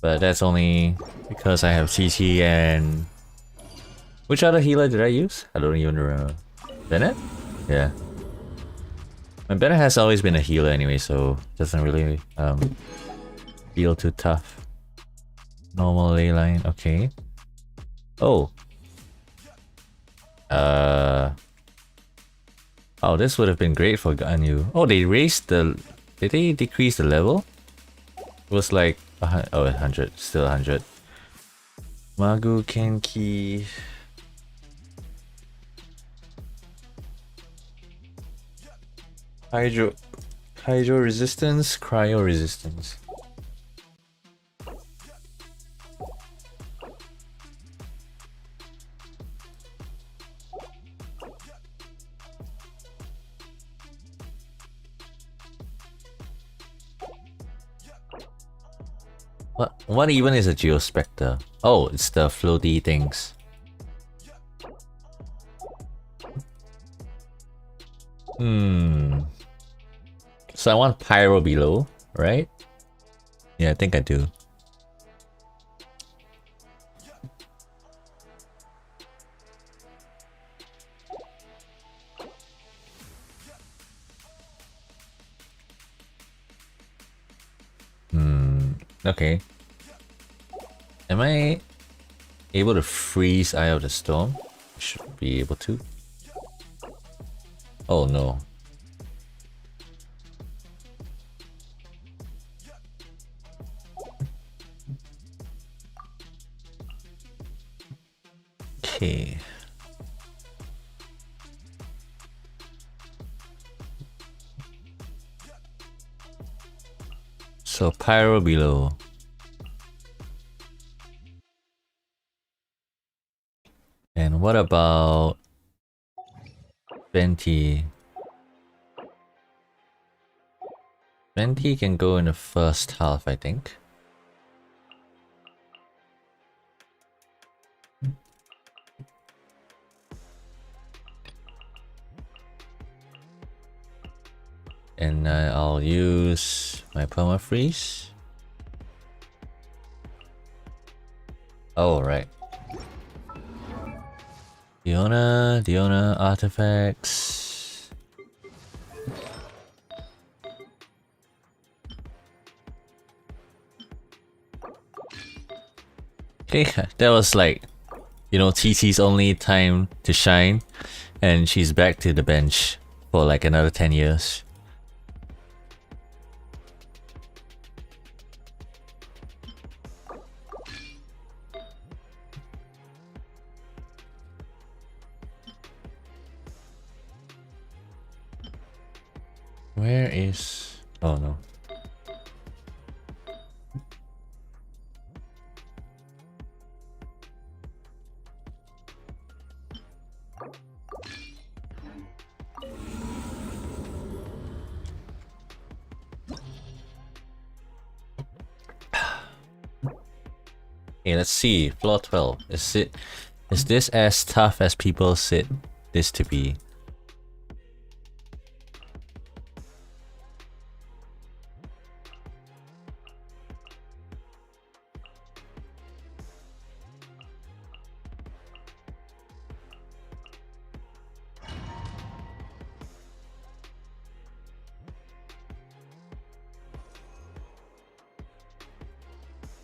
But that's only because I have CC and... Which other healer did I use? I don't even remember. Bennett? Yeah. My Bennett has always been a healer anyway, so doesn't really feel too tough. Normal ley line, okay. Oh. Oh, this would have been great for Ganyu. Oh, they raised the... Did they decrease the level? It was like... Oh, 100. Still 100. Magu Kenki... Hydro resistance, cryo resistance. What even is a Geospectre? Oh, it's the floaty things. So I want Pyro below, right? Yeah, I think I do. Okay. Am I able to freeze Eye of the Storm? Should be able to. Oh no. Okay. So Pyro below. And what about Venti? Venti can go in the first half, I think. And I'll use my permafreeze. Oh, right. Diona artifacts. Okay, that was like, you know, TT's only time to shine, and she's back to the bench for like another 10 years. Where is... oh no. Okay, let's see. Floor 12. Is this as tough as people said this to be?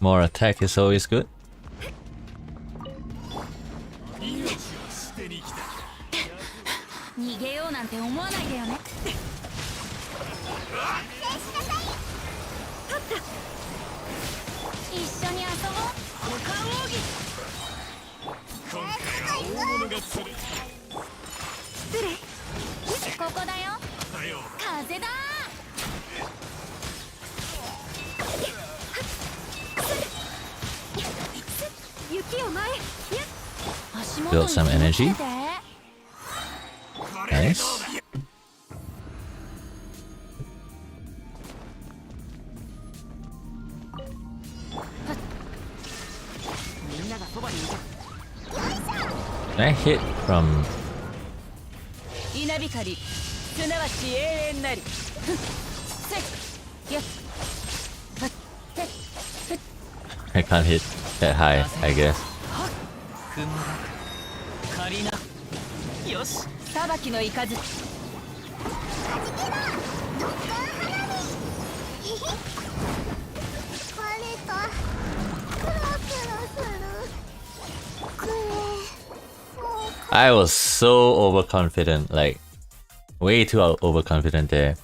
More attack is always good. 逃げようなんて思わないでよね。一緒に遊ぼう。股間奥義。今回は大物が釣る。失礼。ここだよ。風だ。雪を前。足元 Build に some energy. 気をつけて。 Nice. みんながそばにいる。 Can I hit from... 稲光すなわち永遠なり。せよっ。 I can't hit that high, I guess. 雲だ。借りな。よし。裁きの雷。はじけろドッカン花火ヒヒ疲れたクラクラするくれもう I was so overconfident, like way too overconfident there.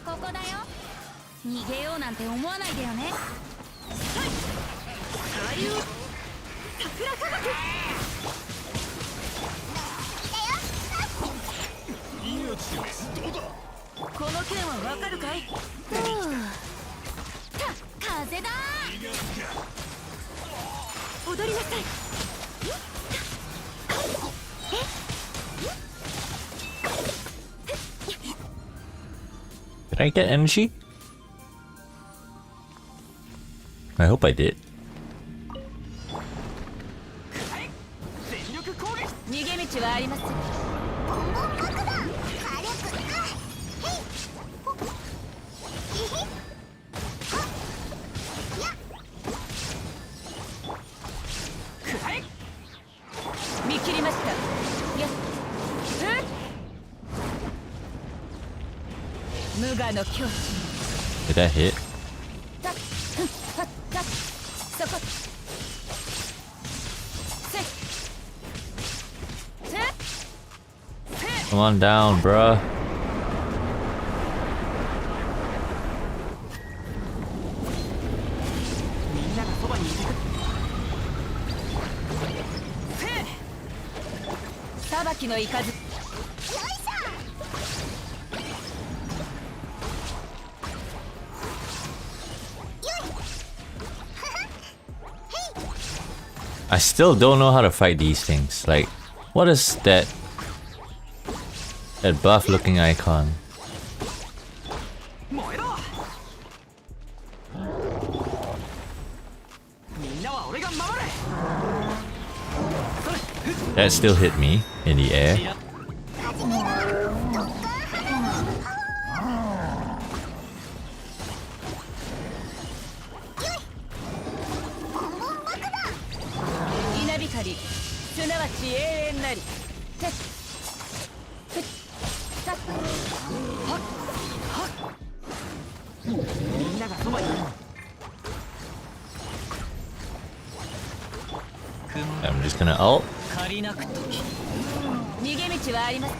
ここだよ。逃げようなんて思わないでよね。桜科学。この剣はわかるかい？風だ。踊りなさい。 Did I get energy? I hope I did. 全力攻撃。逃げ道はありません。ボンボン爆弾火力あへいほっヒヒはっやくらえ。見切りました。やっ。無我の境地。 Did that hit? たっはったっそこ。せっ。 Come on down, bruh. みんながそばにいる。裁きの雷。よいしょ I still don't know how to fight these things. Like, what is that buff looking icon? 燃えろ。みんなは俺が守れ。 That still hit me in the air. 稲光すなわち永遠なり。せっふっさっ。みんなが I'm just gonna ult. 借りなく時逃げ道はあります。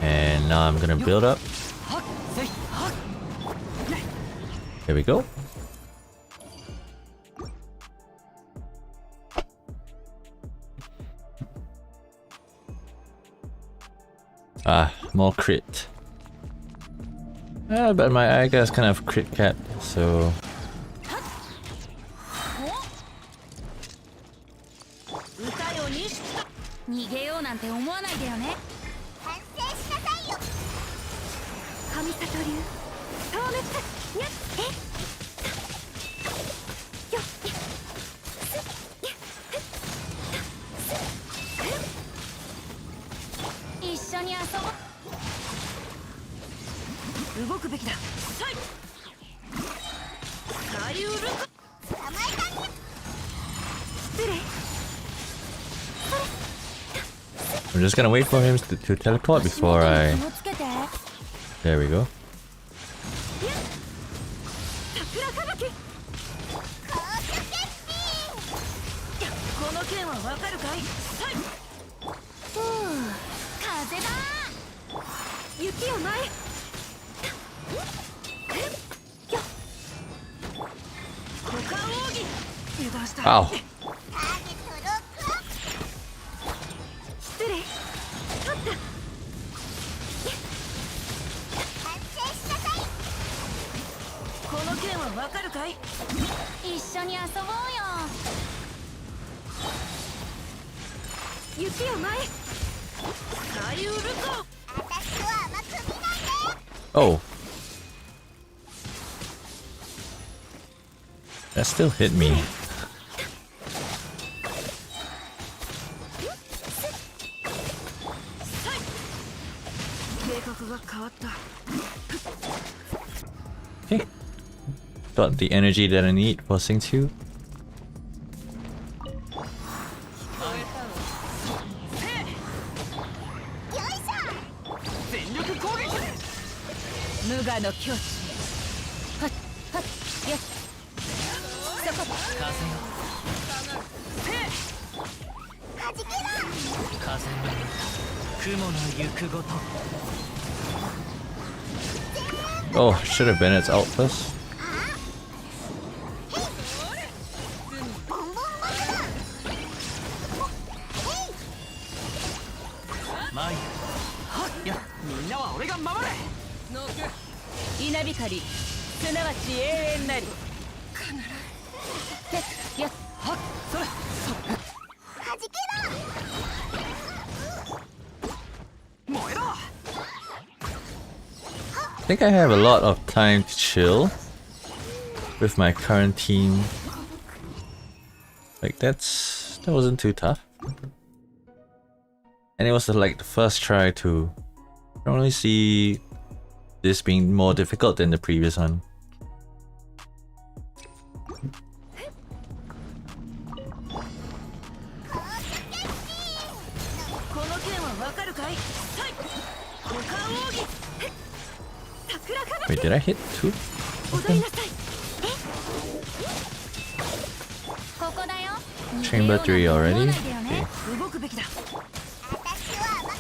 And now I'm gonna build up. はっせいはっ Here we go. Ah, more crit. But my Aiga is kind of crit cap, so 歌よに逃げようなんて思わないでよね。反省しなさいよ。神里流消滅にゃえよっ一緒に遊ぼう。動くべきだ。さい左右ルコ捕まえたね。失礼。 I'm just gonna wait for him to teleport before I. 気をつけて。 There we go. 桜吹雪。高速決この剣はわかるかい。はい。ふう、風だ。雪を前。よっ。股間奥義。油断した。 Ow. ターゲットロックオフ。失礼。取った。反省しなさい。この剣はわかるかい。一緒に遊ぼうよ。雪を前。左右ルコ。私は甘く見ないで。 Oh. That still hit me. 計画が変わった。 Okay. Got the energy that I need for Sing 2. 全力攻撃無我の境地。はっはっやっ。そこ。風よ弾けろ。風の雲の行くごと Oh, should have been its ult first. ボンボン爆弾。前へはっやみんなは俺が守れ稲光すなわち永遠なり。やっはっそれ弾けろ。燃えろ I think I have a lot of time to chill with my current team. Like that wasn't too tough. And it was like the first try to normally see this being more difficult than the previous one. この剣はわかるかい。はい。股間奥義。桜かな。 Wait, did I hit two? 踊りなさい。ここだよ。 Chamber 3 already? Okay. 動くべきだ。私は甘く。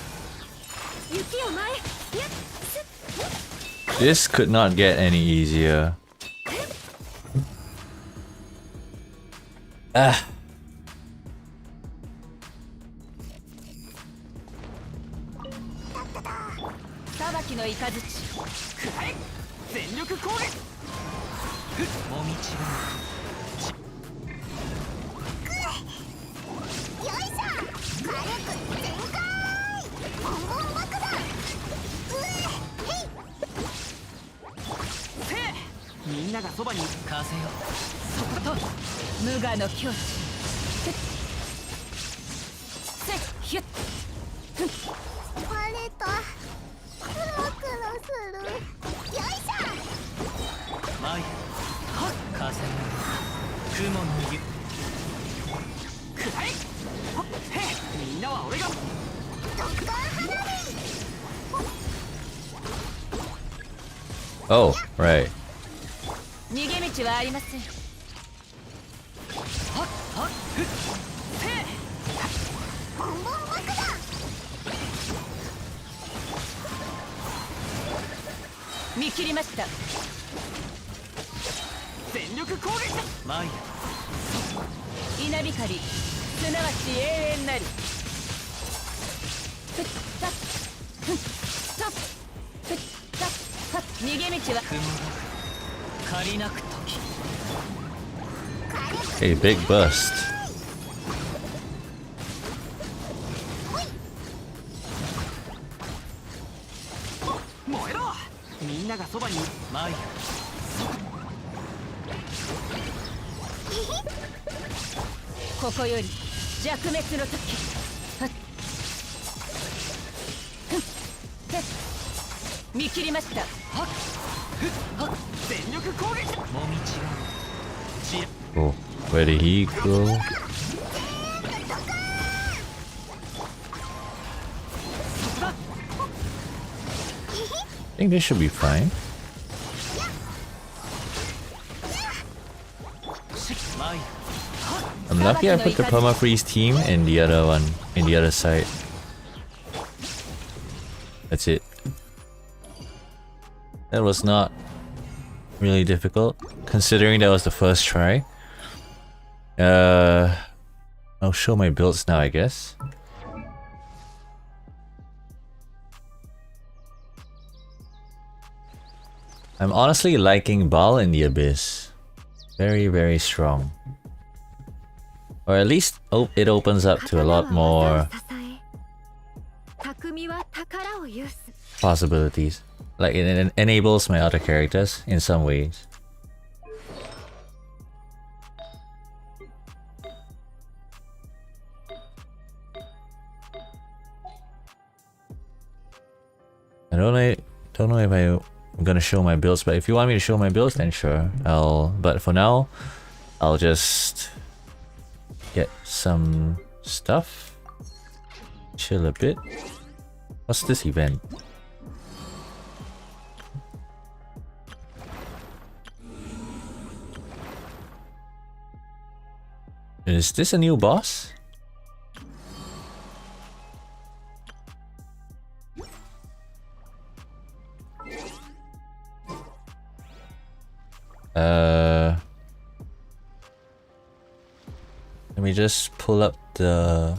雪を前。やっ。 This could not get any easier. Ah. 裁きの雷。くらえ全力攻撃もみちよいしょ。火力全開。ボンボン爆弾。うえ。へい。せみんながそばに風よそこと無我の境地。せっひゅっ。割れた。クロクロする。よいしょ。前へはっ風の雲の湯くらえはっへみんなは俺がドッカン花火。 Oh, right. 逃げ道はありません。はっはっふボンボン爆弾見切りました。全力攻撃だ。マイ稲光すなわち永遠なり。ふっさっふっさっふっさっはっ逃げ道は雲が借りなく時 A big bust. 燃えろ。みんながそばにマイここより弱滅の時。はっふっふっ見切りました。はっふっはっ全力攻撃だ。もみちがちら Oh, where did he go? I think this should be fine. マイ I'm lucky I put the permafreeze team in the other one, in the other side. That's it. That was not really difficult, considering that was the first try. I'll show my builds now, I guess. I'm honestly liking Baal in the Abyss. Very, very strong. Or at least it opens up to a lot more possibilities. Like it enables my other characters in some ways. I don't know if I'm gonna show my builds, but if you want me to show my builds, then sure. But for now, I'll just get some stuff. Chill a bit. What's this event? Is this a new boss? Let me just pull up the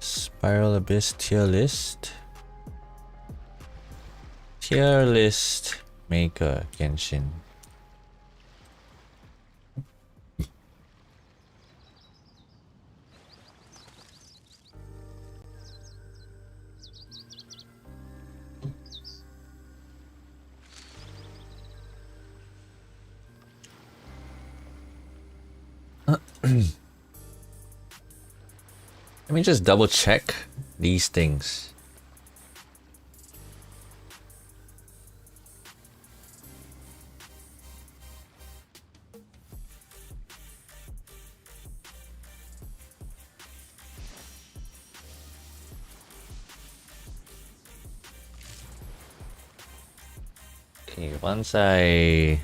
Spiral Abyss tier list. Tier list maker Genshin. Let me just double check these things. Okay, once I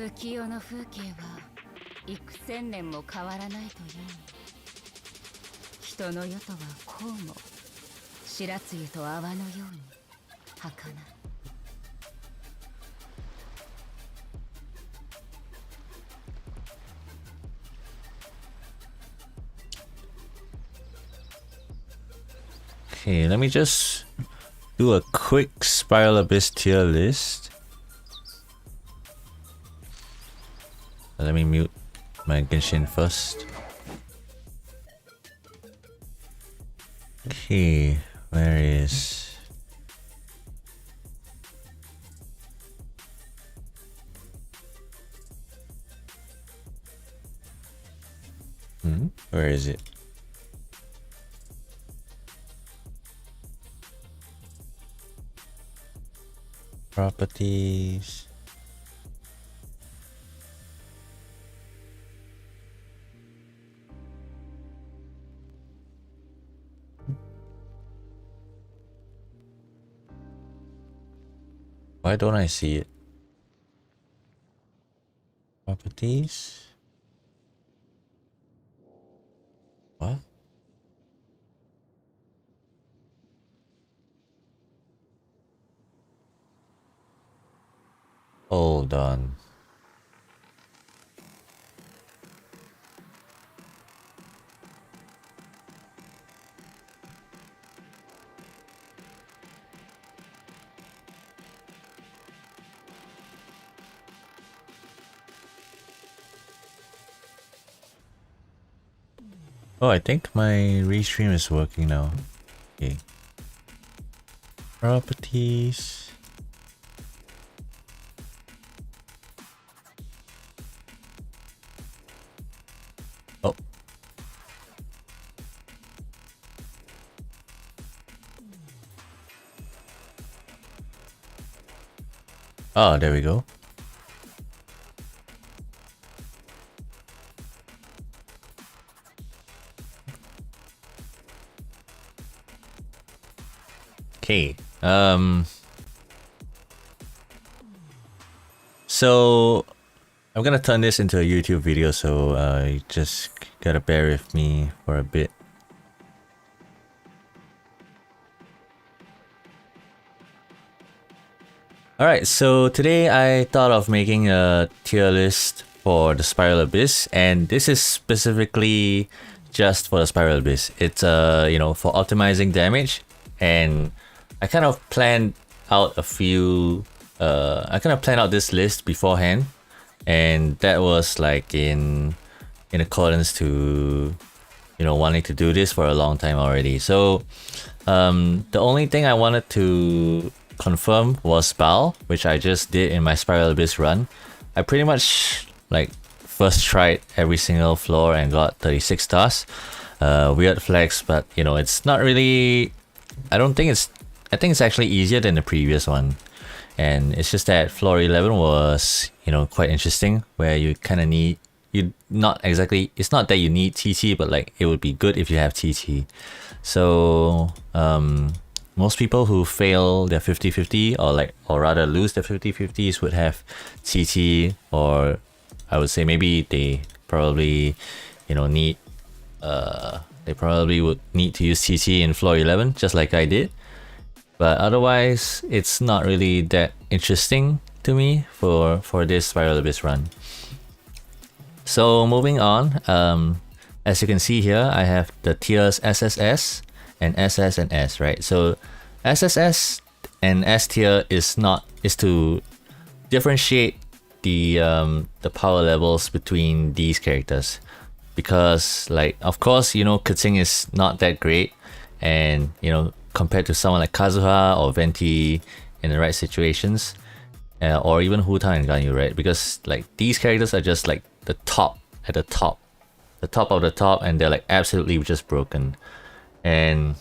浮世の風景は幾千年も変わらないというに、人の世とはこうも白露と泡のように儚い。Okay, let me just do a quick Spiral Abyss tier list. Let me mute my Genshin first. Okay, where is... Where is it? Properties. Why don't I see it? Properties? What? Hold on. Oh, I think my restream is working now. Okay. Properties. Oh. Oh, there we go. Okay. So I'm gonna turn this into a YouTube video, so you just gotta bear with me for a bit. Alright, so today I thought of making a tier list for the Spiral Abyss, and this is specifically just for the Spiral Abyss. It's you know, for optimizing damage, and I kind of planned out a few I kind of planned out this list beforehand, and that was like in accordance to, you know, wanting to do this for a long time already. So the only thing I wanted to confirm was Bal, which I just did in my Spiral Abyss run. I pretty much like first tried every single floor and got 36 stars. Weird flex, but you know, it's not really, I think it's actually easier than the previous one. And it's just that floor 11 was, you know, quite interesting, where you kind of need, it's not that you need TT, but like it would be good if you have TT. So most people who fail their 50-50 or rather lose their 50-50s would have TT, or I would say maybe they probably, you know, need they probably would need to use TT in floor 11, just like I did. But otherwise, it's not really that interesting to me for this Spiral Abyss run. So moving on, as you can see here, I have the tiers SSS and SS and S, right? So SSS and S tier is to differentiate the power levels between these characters, because like, of course, you know, Katsing is not that great, and you know, compared to someone like Kazuha or Venti in the right situations, or even Huta and Ganyu, right? Because like these characters are just like the top of the top, and they're like absolutely just broken. And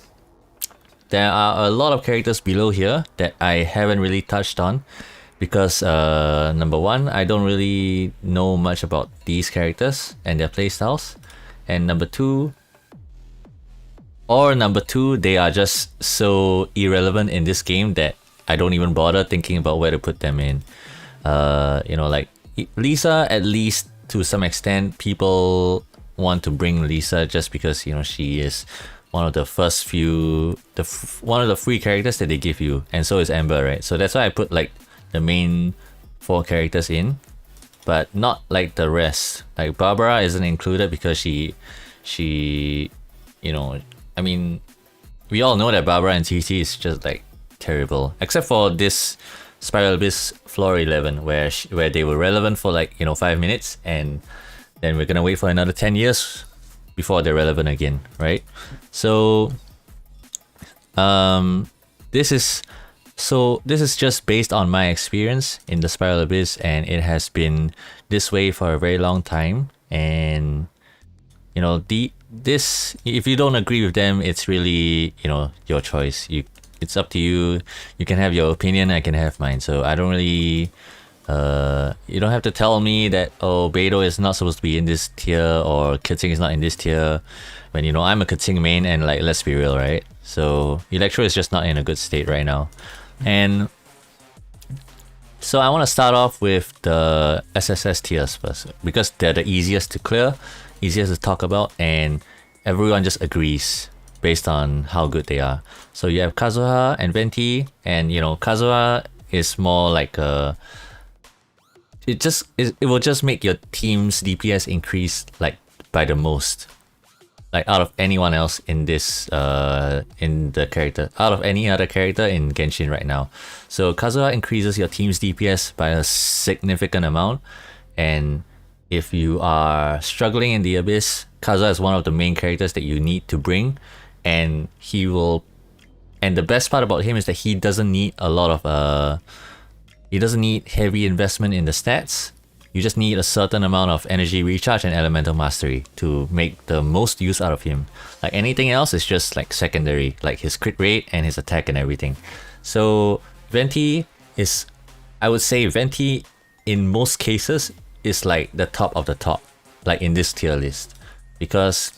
there are a lot of characters below here that I haven't really touched on, because number one, I don't really know much about these characters and their playstyles, and number two, they are just so irrelevant in this game that I don't even bother thinking about where to put them in. You know, like Lisa, at least to some extent, people want to bring Lisa just because, you know, she is one of the first few, one of the free characters that they give you, and so is Amber, right? So that's why I put like the main 4 characters in, but not like the rest. Like Barbara isn't included because she, you know, I mean, we all know that Barbara and TT is just like terrible, except for this Spiral Abyss floor 11, where they were relevant for like, you know, 5 minutes, and then we're gonna wait for another 10 years before they're relevant again, right? So this is just based on my experience in the Spiral Abyss, and it has been this way for a very long time. And you know, if you don't agree with them, it's really, you know, your choice. It's up to you. You can have your opinion, I can have mine. So I don't really, you don't have to tell me that, oh, Beidou is not supposed to be in this tier, or Katsing is not in this tier, when, you know, I'm a Katsing main, and like, let's be real, right? So Electro is just not in a good state right now. And So I want to start off with the SSS tiers first because they're the easiest to clear, easiest to talk about, and everyone just agrees based on how good they are. So you have Kazuha and Venti, and you know Kazuha is more like a. It will just make your team's DPS increase like by the most, like out of anyone else in this in the character, out of any other character in Genshin right now. So Kazuha increases your team's DPS by a significant amount, and if you are struggling in the Abyss, Kazuha is one of the main characters that you need to bring, and he will. And the best part about him is that he doesn't need a lot of he doesn't need heavy investment in the stats. You just need a certain amount of energy recharge and elemental mastery to make the most use out of him. Like anything else is just like secondary, like his crit rate and his attack and everything. So Venti is, I would say Venti in most cases is like the top of the top, like in this tier list. Because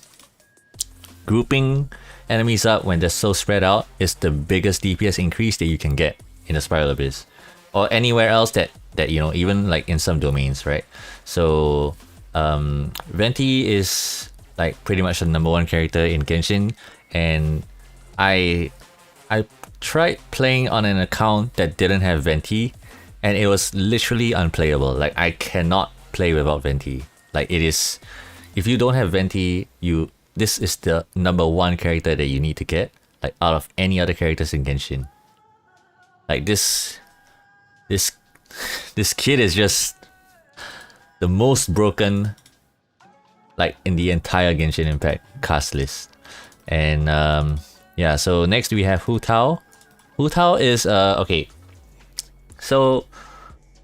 grouping enemies up when they're so spread out is the biggest DPS increase that you can get in the Spiral Abyss. Or anywhere else that you know, even like in some domains, right? So Venti is like pretty much the #1 character in Genshin, and I tried playing on an account that didn't have Venti, and it was literally unplayable. Like I cannot play without Venti. Like it is, if you don't have Venti, this is the #1 character that you need to get, like out of any other characters in Genshin. Like this kid is just the most broken, like in the entire Genshin Impact cast list. And yeah, so next we have Hu Tao. Hu Tao is okay. So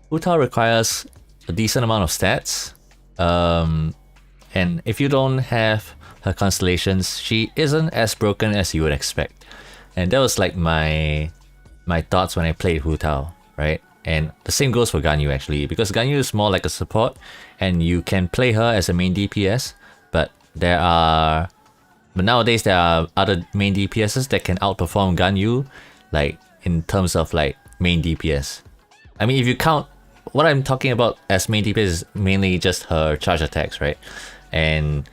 Hu Tao requires a decent amount of stats. And if you don't have her constellations, she isn't as broken as you would expect. And that was like my thoughts when I played Hu Tao, right? And the same goes for Ganyu actually, because Ganyu is more like a support, and you can play her as a main DPS, but nowadays there are other main DPSs that can outperform Ganyu, like in terms of like main DPS. I mean, if you count, what I'm talking about as main DPS is mainly just her charge attacks, right? And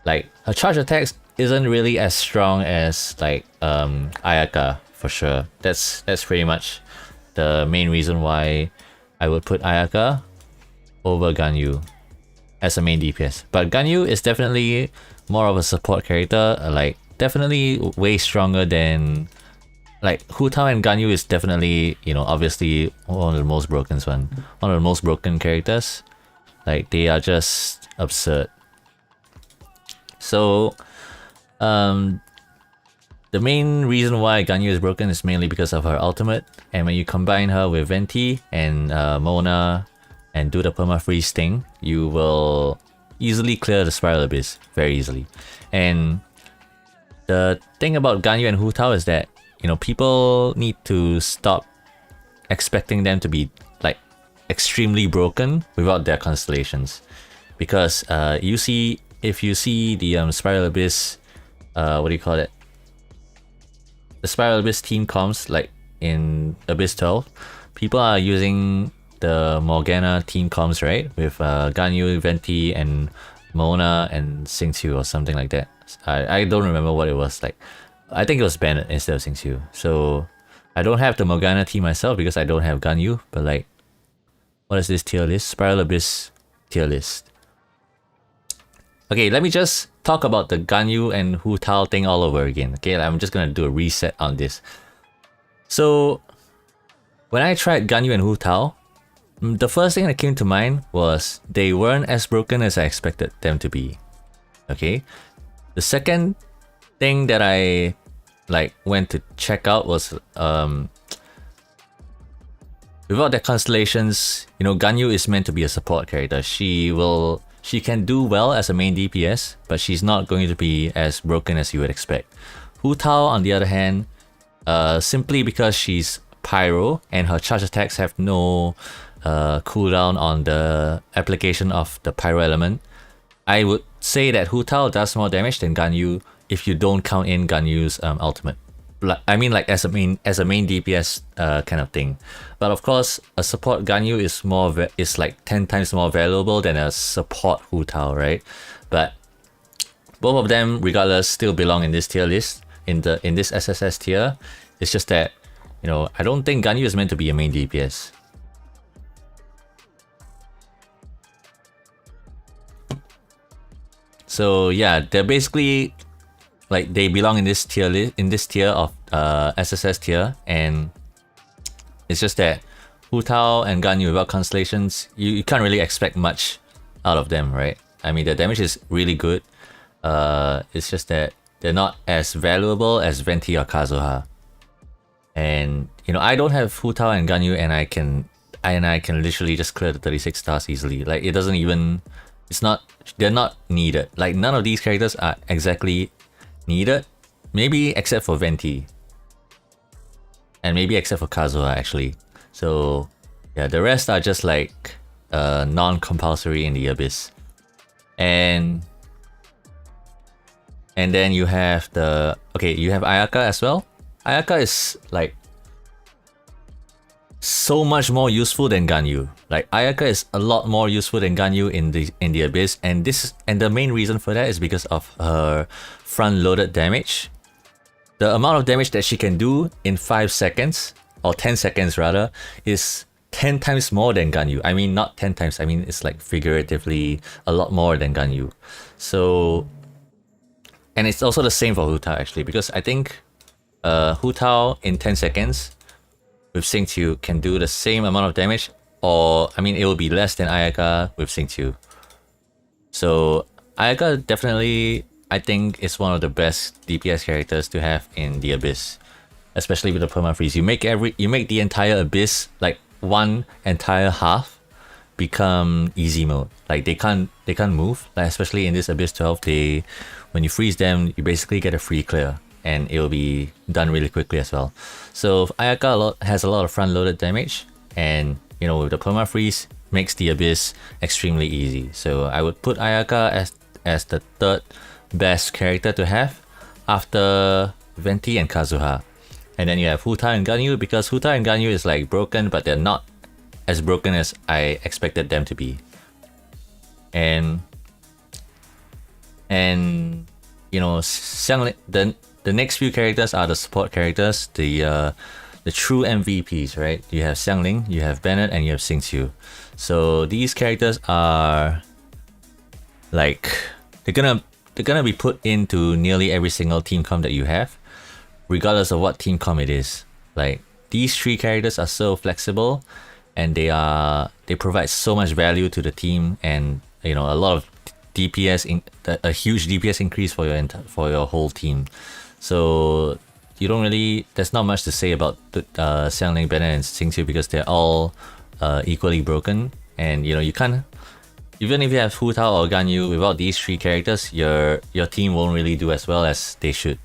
like her charge attacks isn't really as strong as like Ayaka for sure. That's pretty much the main reason why I would put Ayaka over Ganyu as a main DPS. But Ganyu is definitely more of a support character, like definitely way stronger than, like Hu Tao and Ganyu is definitely, you know, obviously one of the most broken characters. Like they are just absurd. So the main reason why Ganyu is broken is mainly because of her ultimate, and when you combine her with Venti and Mona and do the perma-freeze thing, you will easily clear the Spiral Abyss, very easily. And the thing about Ganyu and Hu Tao is that, you know, people need to stop expecting them to be like extremely broken without their constellations. Because if you see the Spiral Abyss, what do you call it? The Spiral Abyss team comms, like in Abyss 12, people are using the Morgana team comms, right? With Ganyu, Venti, and Mona and Xingqiu or something like that. I don't remember what it was like. I think it was Bennett instead of Xingqiu. So I don't have the Morgana team myself because I don't have Ganyu, but like, what is this tier list? Spiral Abyss tier list. Okay, let me just talk about the Ganyu and Hu Tao thing all over again. Okay, I'm just gonna do a reset on this. So, when I tried Ganyu and Hu Tao, the first thing that came to mind was they weren't as broken as I expected them to be. Okay, the second thing that I like went to check out was without their constellations, you know, Ganyu is meant to be a support character. She can do well as a main DPS, but she's not going to be as broken as you would expect. Hu Tao, on the other hand, simply because she's pyro and her charge attacks have no cooldown on the application of the pyro element, I would say that Hu Tao does more damage than Ganyu if you don't count in Ganyu's ultimate. I mean like as a main DPS kind of thing. But of course, a support Ganyu is like 10 times more valuable than a support Hu Tao, right? But both of them, regardless, still belong in this tier list, in this SSS tier. It's just that, you know, I don't think Ganyu is meant to be a main DPS. So yeah, they're basically like they belong in this tier of SSS tier, and it's just that Hu Tao and Ganyu without constellations, you can't really expect much out of them, right? I mean, the damage is really good. It's just that they're not as valuable as Venti or Kazuha. And you know, I don't have Hu Tao and Ganyu, and I can literally just clear the 36 stars easily. Like it doesn't even, they're not needed. Like none of these characters are exactly needed, maybe except for Venti, and maybe except for Kazuha actually. So yeah, the rest are just like non-compulsory in the Abyss. And then you have you have Ayaka as well. Ayaka is like so much more useful than Ganyu. Like Ayaka is a lot more useful than Ganyu in the Abyss, and the main reason for that is because of her front-loaded damage. The amount of damage that she can do in 5 seconds, or 10 seconds rather, is 10 times more than Ganyu. I mean, not 10 times, I mean it's like figuratively a lot more than Ganyu. So, and it's also the same for Hu Tao actually, because I think Hu Tao in 10 seconds with Xingqiu can do the same amount of damage, or I mean it will be less than Ayaka with Xingqiu. So Ayaka definitely, I think, is one of the best DPS characters to have in the Abyss, especially with the perma-freeze. You make the entire Abyss, like one entire half, become easy mode. Like they can't move. Like especially in this Abyss 12, when you freeze them, you basically get a free clear, and it will be done really quickly as well. So Ayaka has a lot of front-loaded damage, and you know, with the perma-freeze, makes the Abyss extremely easy. So I would put Ayaka as the third best character to have after Venti and Kazuha. And then you have Hu Tao and Ganyu, because Hu Tao and Ganyu is like broken, but they're not as broken as I expected them to be. And you know, Xiangling, the next few characters are the support characters, the true MVPs, right? You have Xiangling, you have Bennett, and you have Xingqiu. So these characters are like, they're gonna be put into nearly every single team comp that you have, regardless of what team comp it is. Like these three characters are so flexible, and they provide so much value to the team, and you know, a lot of DPS, a huge DPS increase for your whole team. So you don't really, there's not much to say about Xiangling, Bennett, and Xingqiu, because they're all equally broken, and you know, you can't, even if you have Hu Tao or Ganyu, without these three characters, your team won't really do as well as they should.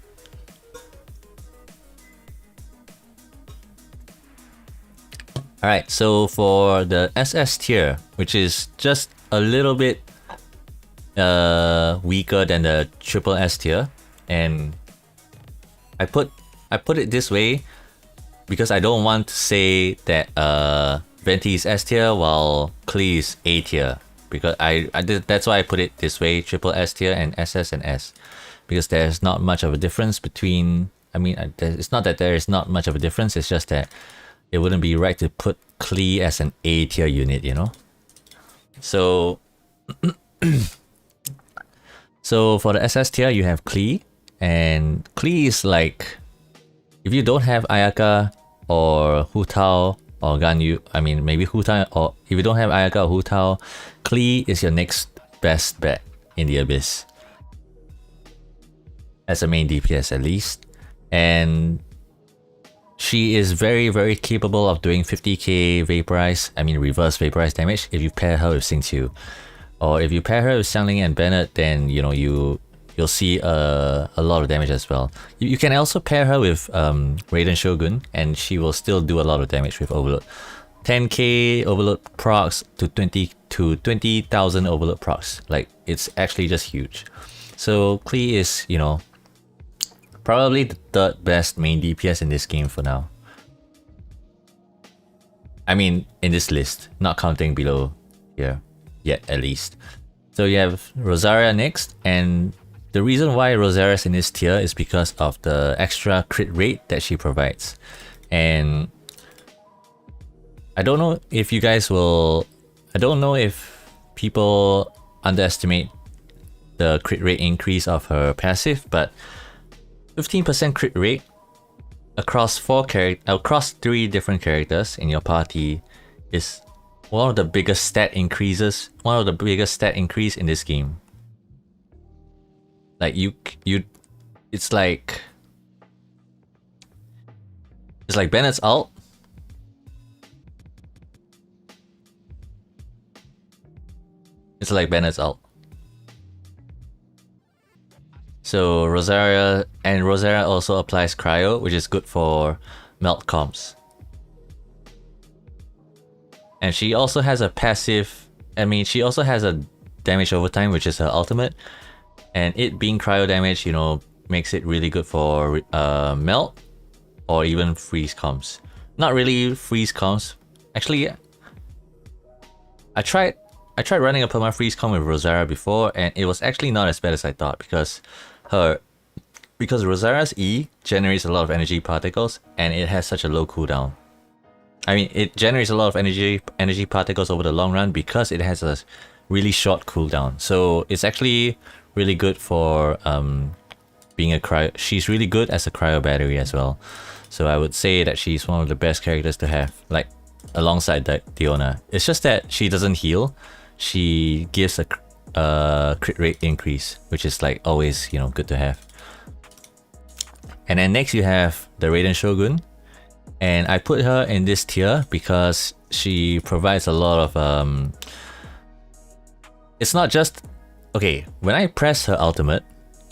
Alright, so for the SS tier, which is just a little bit weaker than the triple S tier, and I put it this way because I don't want to say that Venti is S tier while Klee is A tier, because that's why I put it this way: triple S tier and SS and S, because there's not much of a difference between. I mean, it's not that there is not much of a difference. It's just that it wouldn't be right to put Klee as an A tier unit, you know. So, so for the SS tier, you have Klee, and Klee is like, if you don't have Ayaka or Hu Tao or Ganyu, I mean maybe Hu Tao, or if you don't have Ayaka or Hu Tao, Klee is your next best bet in the Abyss, as a main DPS at least. And she is very, very capable of doing 50k reverse vaporize damage if you pair her with Xingqiu. Or if you pair her with Xiangling and Bennett, then you know, you'll see a lot of damage as well. You can also pair her with Raiden Shogun, and she will still do a lot of damage with Overload. 10k Overload procs to 20,000 Overload procs. Like, it's actually just huge. So Klee is, you know, Probably the third best main DPS in this game for now. I mean, in this list, not counting below here yet, at least. So you have Rosaria next, and the reason why Rosaria's in this tier is because of the extra crit rate that she provides. And I don't know if you guys will... I don't know if people underestimate the crit rate increase of her passive, but 15% crit rate across 3 different characters in your party is one of the biggest stat increase in this game. Like it's like Bennett's ult. It's like Bennett's ult. So Rosaria also applies cryo, which is good for melt comps. And she also has a passive, she also has a damage over time, which is her ultimate. And it being cryo damage, you know, makes it really good for melt or even freeze comps. Not really freeze comps. Actually, I tried running a perma freeze comp with Rosaria before, and it was actually not as bad as I thought because Rosaria's E generates a lot of energy particles and it has such a low cooldown. I mean, it generates a lot of energy particles over the long run because it has a really short cooldown. So it's actually really good for being a cryo. She's really good as a cryo battery as well. So I would say that she's one of the best characters to have, like alongside Diona. It's just that she doesn't heal. She gives a crit rate increase, which is like always, you know, good to have. And then next you have the Raiden Shogun, and I put her in this tier because she provides a lot of it's not just okay, when I press her ultimate,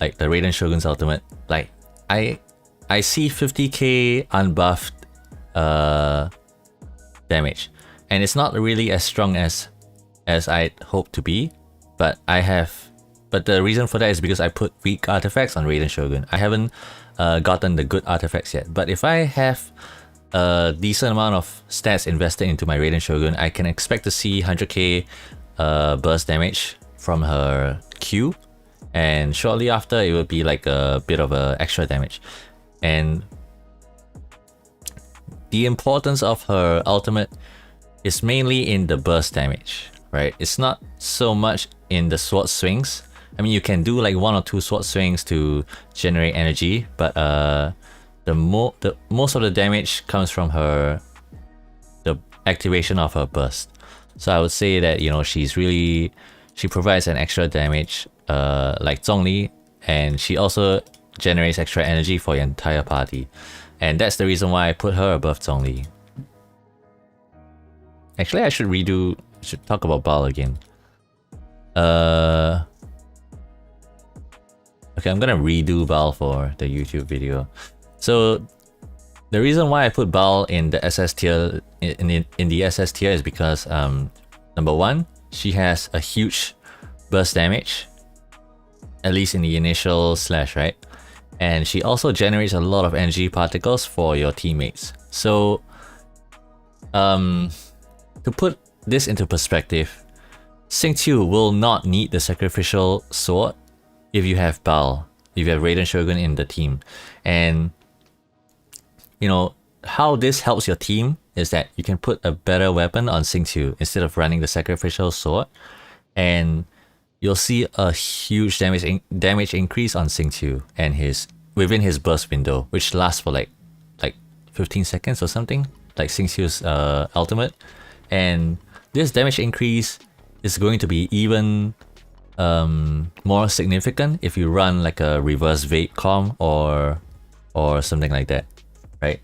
like the Raiden Shogun's ultimate, like I see 50k unbuffed damage, and it's not really as strong as I'd hoped to be, but the reason for that is because I put weak artifacts on Raiden Shogun. I haven't gotten the good artifacts yet, but if I have a decent amount of stats invested into my Raiden Shogun, I can expect to see 100k burst damage from her Q, and shortly after it will be like a bit of a extra damage. And the importance of her ultimate is mainly in the burst damage, right? It's not so much in the sword swings. I mean, you can do like 1 or 2 sword swings to generate energy, but most of the damage comes from the activation of her burst. So I would say that, you know, she provides an extra damage like Zhongli, and she also generates extra energy for your entire party. And that's the reason why I put her above Zhongli. Actually, I should talk about Baal again. Okay, I'm gonna redo Baal for the YouTube video. So the reason why I put Baal in the SS tier in the SS tier is because number one, she has a huge burst damage, at least in the initial slash, right? And she also generates a lot of energy particles for your teammates. So to put this into perspective, Xingqiu will not need the sacrificial sword if you have Baal, if you have Raiden Shogun in the team. And you know how this helps your team is that you can put a better weapon on Xingqiu instead of running the sacrificial sword, and you'll see a huge damage increase on Xingqiu and within his burst window, which lasts for like 15 seconds or something, like Xingqiu's ultimate. And this damage increase is going to be even more significant if you run like a reverse vape com or something like that, right?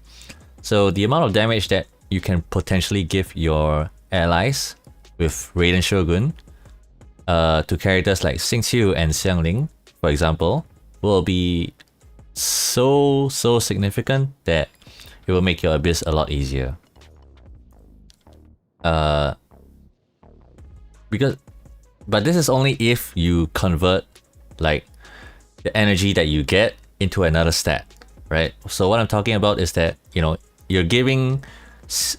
So the amount of damage that you can potentially give your allies with Raiden Shogun to characters like Xingqiu and Xiangling, for example, will be so significant that it will make your abyss a lot easier. But this is only if you convert like the energy that you get into another stat, right? So what I'm talking about is that, you know, you're giving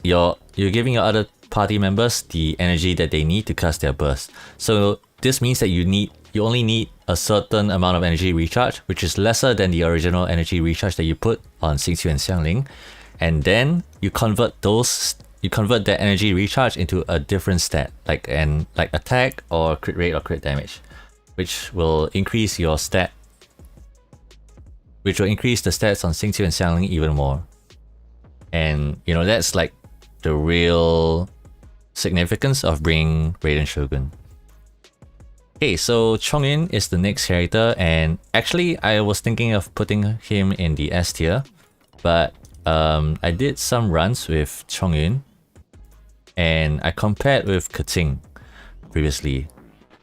your other party members the energy that they need to cast their burst. So this means that you only need a certain amount of energy recharge, which is lesser than the original energy recharge that you put on Xingqiu and Xiangling, and then you convert that energy recharge into a different stat, like attack or crit rate or crit damage, which will increase the stats on Xingqiu and Xiangling even more. And you know, that's like the real significance of bringing Raiden Shogun. Okay, so Chongyun is the next character, and actually I was thinking of putting him in the S tier, but I did some runs with Chongyun, and I compared with Keqing previously,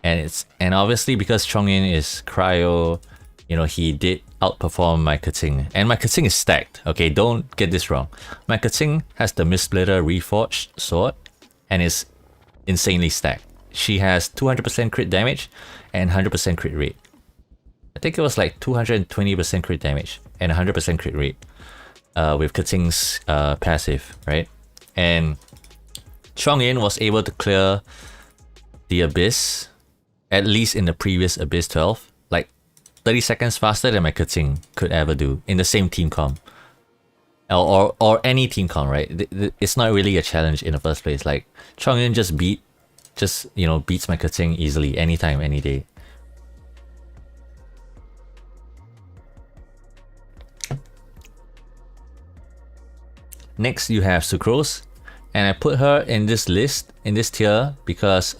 and obviously because Chongyun is cryo, you know, he did outperform my Keqing, and my Keqing is stacked. Okay, don't get this wrong. My Keqing has the Mistsplitter Reforged sword and is insanely stacked. She has 200% crit damage and 100% crit rate. I think it was like 220% crit damage and 100% crit rate with Keqing's passive, right? And Chongyun was able to clear the Abyss, at least in the previous Abyss 12, like 30 seconds faster than my Keqing could ever do in the same team comp. Or any team comp, right? It's not really a challenge in the first place. Like, Chongyun beats my Keqing easily, anytime, any day. Next, you have Sucrose, and I put her in this list, in this tier, because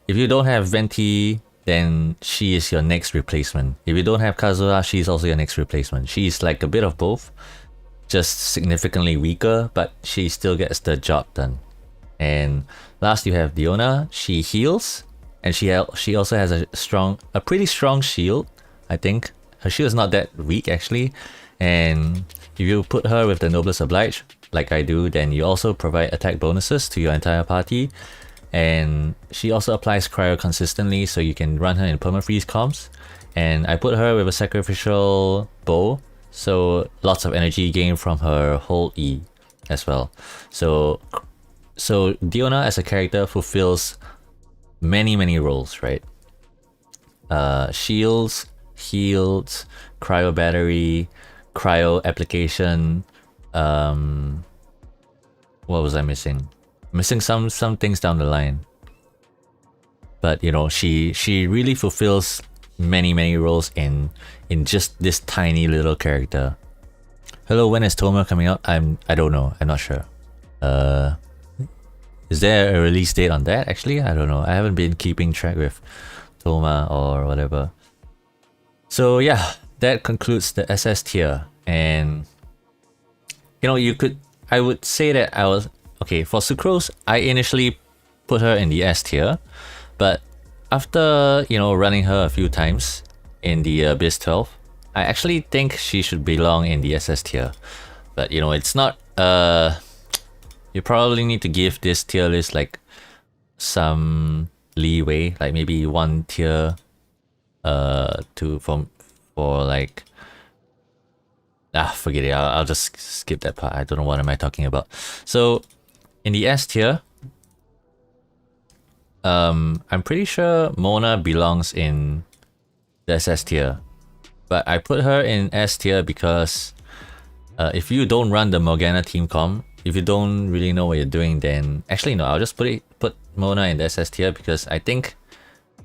if you don't have Venti, then she is your next replacement. If you don't have Kazuha, she's also your next replacement. She's like a bit of both, just significantly weaker, but she still gets the job done. And last, you have Diona. She heals, and she also has a pretty strong shield. I think her shield is not that weak actually. And if you put her with the Noblesse Oblige, like I do, then you also provide attack bonuses to your entire party. And she also applies cryo consistently, so you can run her in permafreeze comps. And I put her with a sacrificial bow, so lots of energy gained from her whole E as well. So Diona as a character fulfills many roles, right? Shields, heals, cryo battery, cryo application. What was I missing? Missing some things down the line. But you know, she really fulfills many roles in just this tiny little character. Hello, when is Toma coming out? I don't know. I'm not sure. Is there a release date on that? Actually, I don't know. I haven't been keeping track with Toma or whatever. So yeah, that concludes the SS tier. And you know, I would say that okay, for Sucrose, I initially put her in the S tier, but after, you know, running her a few times in the Abyss 12, I actually think she should belong in the SS tier. But you know, it's not you probably need to give this tier list like some leeway, like maybe one tier for like forget it, I'll just skip that part. I don't know what am I talking about. So in the S tier, I'm pretty sure Mona belongs in the SS tier, but I put her in S tier because if you don't run the Morgana team comp, if you don't really know what you're doing, then actually no, I'll just put Mona in the SS tier, because I think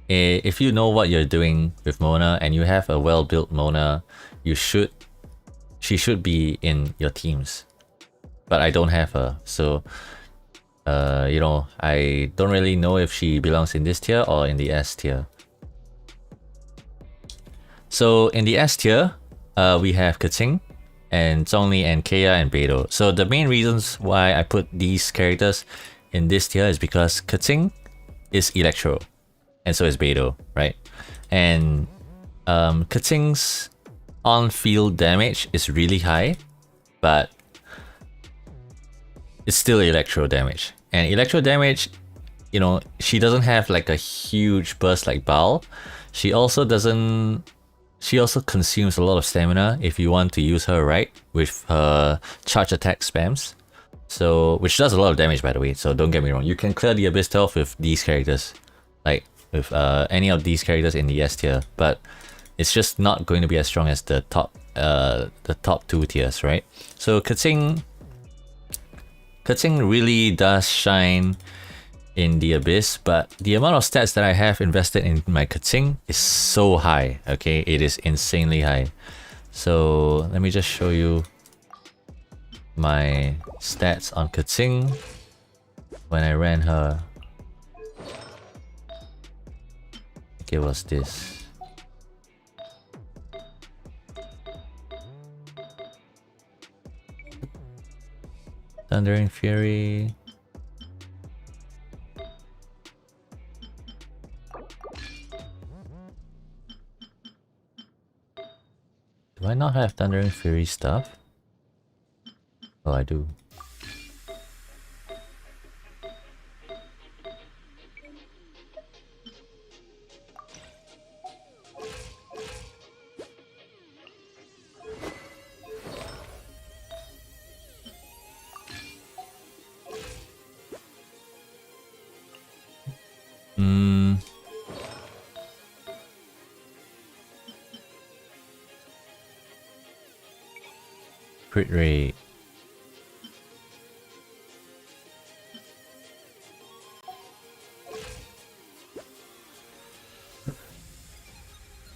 if you know what you're doing with Mona and you have a well-built Mona, she should be in your teams. But I don't have her, so you know, I don't really know if she belongs in this tier or in the S tier. So in the S tier, we have Keqing and Zhongli and Kea and Beidou. So the main reasons why I put these characters in this tier is because Keqing is Electro, and so is Beidou, right? And Keqing's on-field damage is really high, but it's still Electro damage. And Electro damage, you know, she doesn't have like a huge burst like Baal. She also doesn't she also consumes a lot of stamina if you want to use her right with her charge attack spams. So, which does a lot of damage by the way, so don't get me wrong. You can clear the Abyss 12 with these characters. Like, with any of these characters in the S tier, but it's just not going to be as strong as the top 2 tiers, right? So Kating really does shine in the Abyss, but the amount of stats that I have invested in my Kating is so high, okay? It is insanely high. So let me just show you my stats on Kating when I ran her. Okay, what's this? Thundering Fury. Do I not have Thundering Fury stuff? Oh, I do. Crit rate.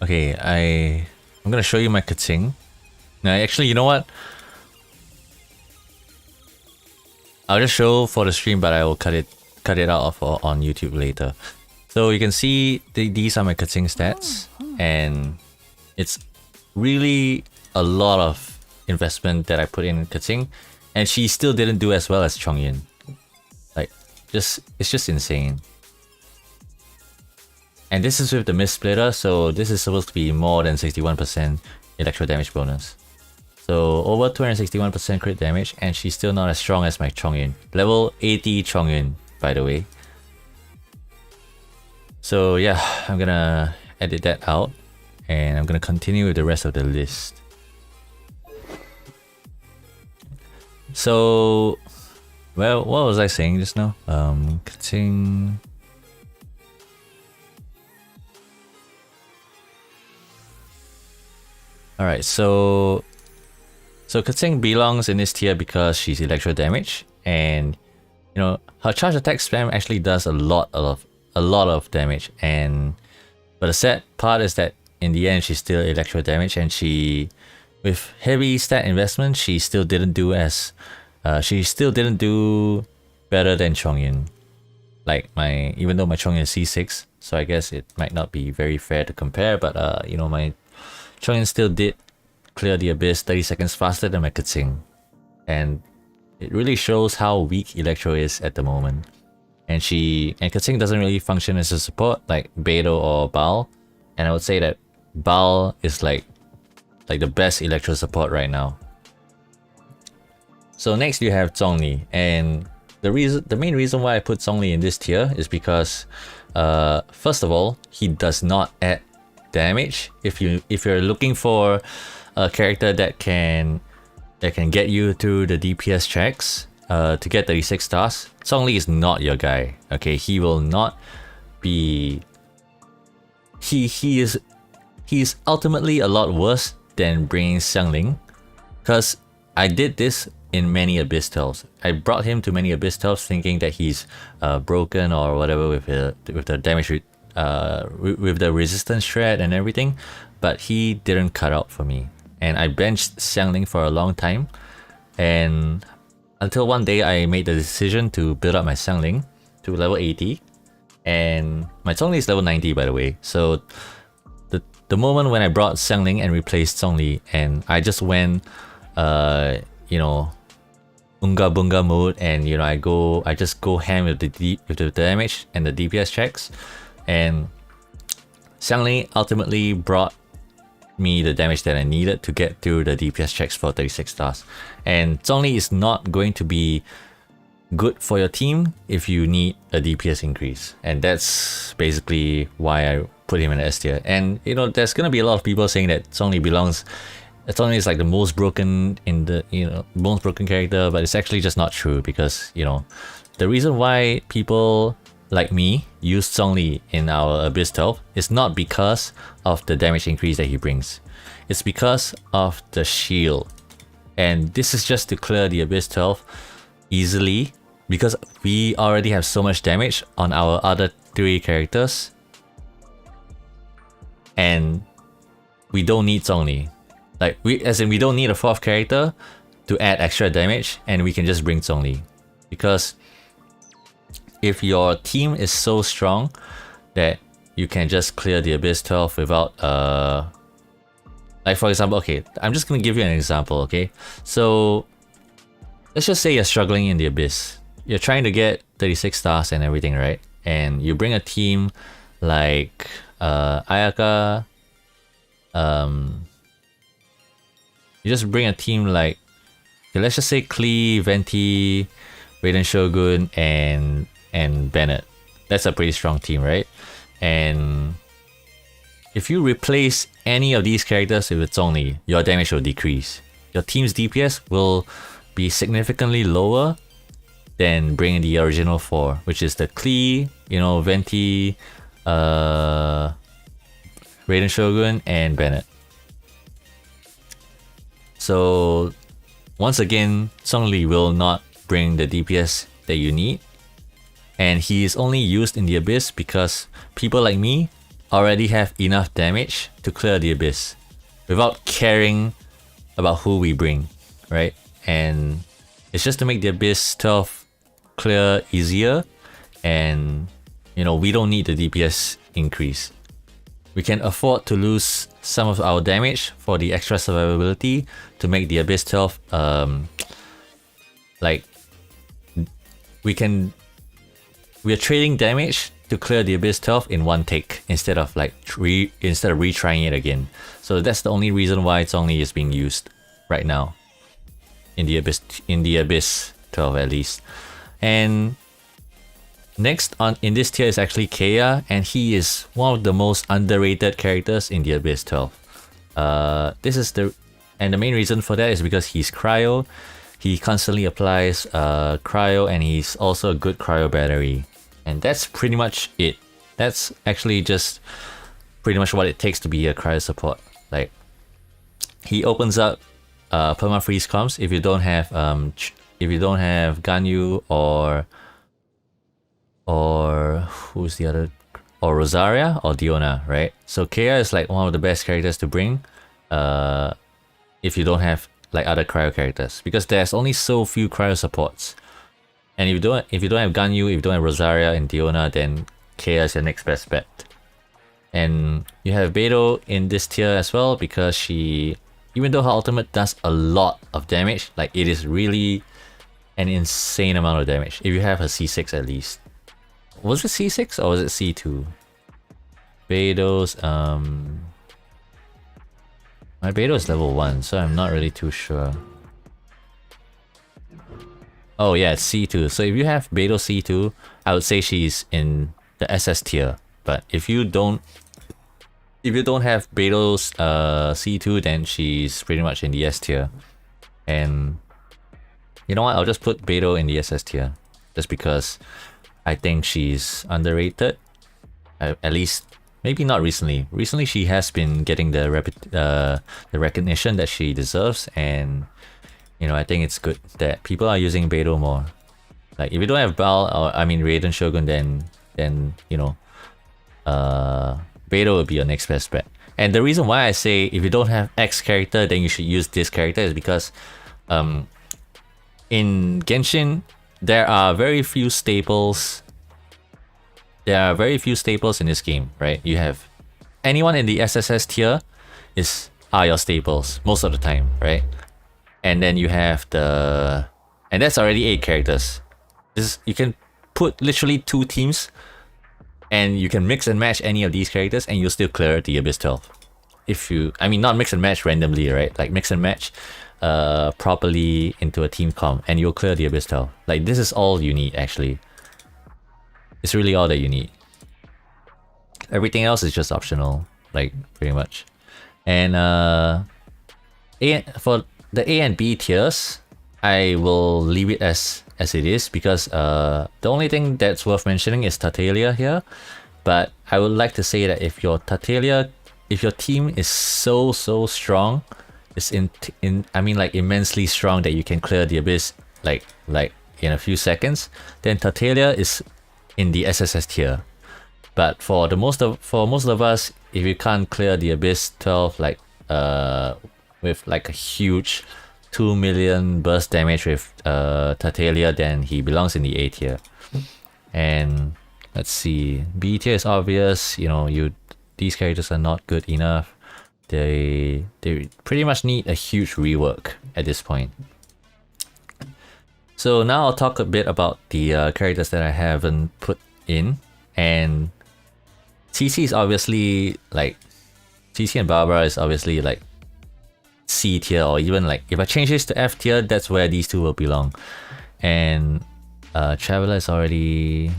Okay, I'm gonna show you my Kating. Now, actually, you know what? I'll just show for the stream, but I will cut it out on YouTube later. So you can see these are my Kating stats, and it's really a lot of investment that I put in Kating, and she still didn't do as well as Chongyun. Like, it's just insane. And this is with the Mist Splitter, so this is supposed to be more than 61% electro damage bonus. So over 261% crit damage, and she's still not as strong as my Chongyun. Level 80 Chongyun, by the way. So yeah, I'm gonna edit that out, and I'm gonna continue with the rest of the list. So, well, what was I saying just now? Kating. Alright, so Kating belongs in this tier because she's electro damage, and you know, her charge attack spam actually does a lot of damage, and but the sad part is that in the end she's still electro damage, and she, with heavy stat investment, she still didn't do better than Chongyun. Like even though my Chongyun is C6, so I guess it might not be very fair to compare, but you know, my Chongyun still did clear the Abyss 30 seconds faster than my Kating, and it really shows how weak Electro is at the moment. And Kating doesn't really function as a support like Beidou or Baal, and I would say that Baal is like the best Electro support right now. So next you have Zhongli, and the main reason why I put Zhongli in this tier is because first of all, he does not add damage. If you're looking for a character that can get you through the DPS checks to get 36 stars, Zhongli is not your guy. Okay, he will not be. He is ultimately a lot worse than bringing Xiangling, because I did this in many Abyss Tells. I brought him to many Abyss Tells thinking that he's broken or whatever with the damage with the resistance shred and everything, but he didn't cut out for me. And I benched Xiangling for a long time, and until one day I made the decision to build up my Xiangling to level 80, and my Zhongli is level 90 by the way. So the moment when I brought Xiangling and replaced Zhongli, and I just went you know, Unga Bunga mode, and you know, I just go ham with the damage and the DPS checks, and Xiangling ultimately brought me the damage that I needed to get through the DPS checks for 36 stars. And Zhongli is not going to be good for your team if you need a DPS increase, and that's basically why put him in the S tier. And you know, there's gonna be a lot of people saying that Zhongli belongs. Zhongli is like the most broken in the most broken character, but it's actually just not true because the reason why people like me use Zhongli in our Abyss 12 is not because of the damage increase that he brings. It's because of the shield. And this is just to clear the Abyss 12 easily because we already have so much damage on our other 3 characters. And we don't need Zhongli. Like, we don't need a 4th character to add extra damage, and we can just bring Zhongli. Because if your team is so strong that you can just clear the Abyss 12 without like for example, okay, I'm just gonna give you an example, okay? So let's just say you're struggling in the Abyss. You're trying to get 36 stars and everything, right? And you bring a team like Ayaka, you just bring a team like, okay, let's just say Klee, Venti, Raiden Shogun, and Bennett. That's a pretty strong team, right? And if you replace any of these characters with Zhongli, your damage will decrease. Your team's DPS will be significantly lower than bringing the original 4, which is the Klee, Venti, Raiden Shogun, and Bennett. So once again, Zhongli will not bring the DPS that you need, and he is only used in the Abyss because people like me already have enough damage to clear the Abyss without caring about who we bring, right? And it's just to make the Abyss 12 clear easier, and we don't need the DPS increase. We can afford to lose some of our damage for the extra survivability to make the Abyss 12 like we're trading damage to clear the Abyss 12 in one take instead of retrying it again. So that's the only reason why Zhongli is being used right now in the Abyss 12 at least. And next in this tier is actually Kea, and he is one of the most underrated characters in the Abyss 12. The main reason for that is because he's cryo. He constantly applies cryo, and he's also a good cryo battery. And that's pretty much it. That's actually just pretty much what it takes to be a cryo support. Like, he opens up perma freeze comms if you don't have Ganyu or who's the other, or Rosaria or Diona, right? So Kea is like one of the best characters to bring if you don't have like other cryo characters, because there's only so few cryo supports. And if you don't have Ganyu, if you don't have Rosaria and Diona, then Kea is your next best bet. And you have Beidou in this tier as well, because she, even though her ultimate does a lot of damage, like it is really an insane amount of damage if you have her C6 at least. Was it C6 or was it C2? Beidou's my Beidou is level 1, so I'm not really too sure. Oh yeah, it's C2. So if you have Beidou C2, I would say she's in the SS tier. But if you don't have Beidou's C2, then she's pretty much in the S tier. And you know what? I'll just put Beidou in the SS tier, just because I think she's underrated. At least, maybe not recently. Recently, she has been getting the recognition that she deserves, and I think it's good that people are using Beidou more. Like, if you don't have Raiden Shogun, then Beidou will be your next best bet. And the reason why I say if you don't have X character, then you should use this character is because in Genshin, there are very few staples. There are very few staples in this game, right? You have anyone in the SSS tier are your staples most of the time, right? And then you have and that's already 8 characters. You can put literally 2 teams, and you can mix and match any of these characters, and you'll still clear the Abyss 12. Not mix and match randomly, right? Like mix and match properly into a team comp, and you'll clear the Abyss 12. Like, this is all you need, actually. It's really all that you need. Everything else is just optional, like pretty much. And for the A and B tiers, I will leave it as it is because the only thing that's worth mentioning is Tartaglia here. But I would like to say that if your team is so strong, it's I mean like immensely strong that you can clear the abyss like in a few seconds, then Tartaglia is in the SSS tier. But for most of us, if you can't clear the abyss 12 like with like a huge 2 million burst damage with Tartaglia, then he belongs in the A tier. And let's see, B tier is obvious. You know, these characters are not good enough. They pretty much need a huge rework at this point. So now I'll talk a bit about the characters that I haven't put in. And CC is obviously like, CC and Barbara is obviously like C tier, or even like if I change this to F tier, that's where these two will belong. And Traveler is already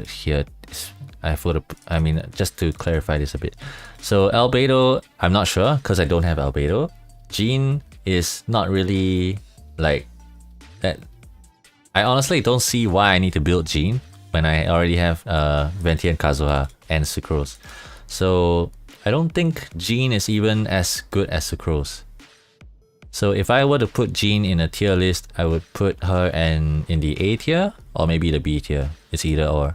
here. I mean, just to clarify this a bit. So Albedo, I'm not sure because I don't have Albedo. Jean is not really like that. I honestly don't see why I need to build Jean when I already have Venti and Kazuha and Sucrose. So I don't think Jean is even as good as Sucrose. So if I were to put Jean in a tier list, I would put her in the A tier or maybe the B tier. It's either or.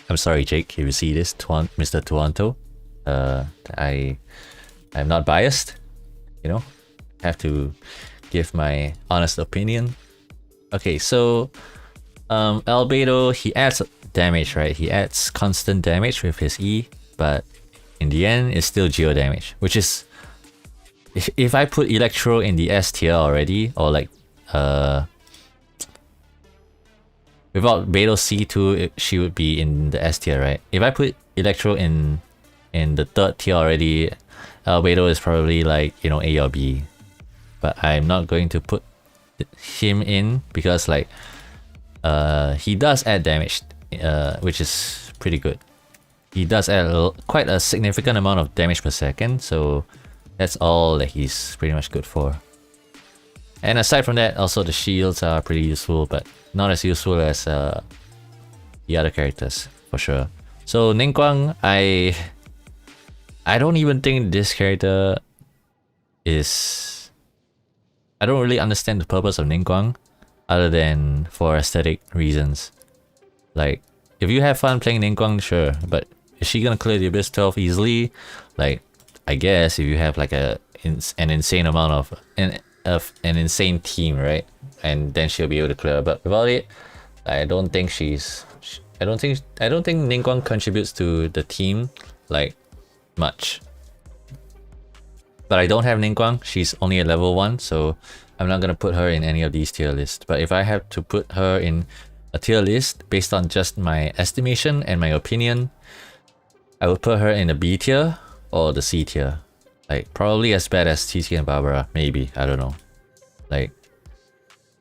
I'm sorry, Jake, if you see this, Mr. Tuanto. I'm not biased, you know. Have to give my honest opinion. Okay, so Albedo, he adds damage, right? He adds constant damage with his E, but in the end, it's still geo damage, which is if I put Electro in the S tier already, or like without Beidou C2, she would be in the S tier, right? If I put Electro in the third tier already, Beidou is probably like, you know, A or B. But I'm not going to put him in because like he does add damage, which is pretty good. He does add quite a significant amount of damage per second, so that's all that he's pretty much good for. And aside from that, also the shields are pretty useful, but not as useful as the other characters, for sure. So Ningguang, I don't even think this character is... I don't really understand the purpose of Ningguang, other than for aesthetic reasons. Like, if you have fun playing Ningguang, sure, but is she gonna clear the Abyss 12 easily? Like, I guess if you have like an insane amount of an insane team, right? And then she'll be able to clear. But without it, I don't think I don't think Ningguang contributes to the team like much. But I don't have Ningguang. She's only at level 1, so I'm not gonna put her in any of these tier lists. But if I have to put her in a tier list based on just my estimation and my opinion, I would put her in the B tier or the C tier. Like, probably as bad as TC and Barbara, maybe, I don't know. Like,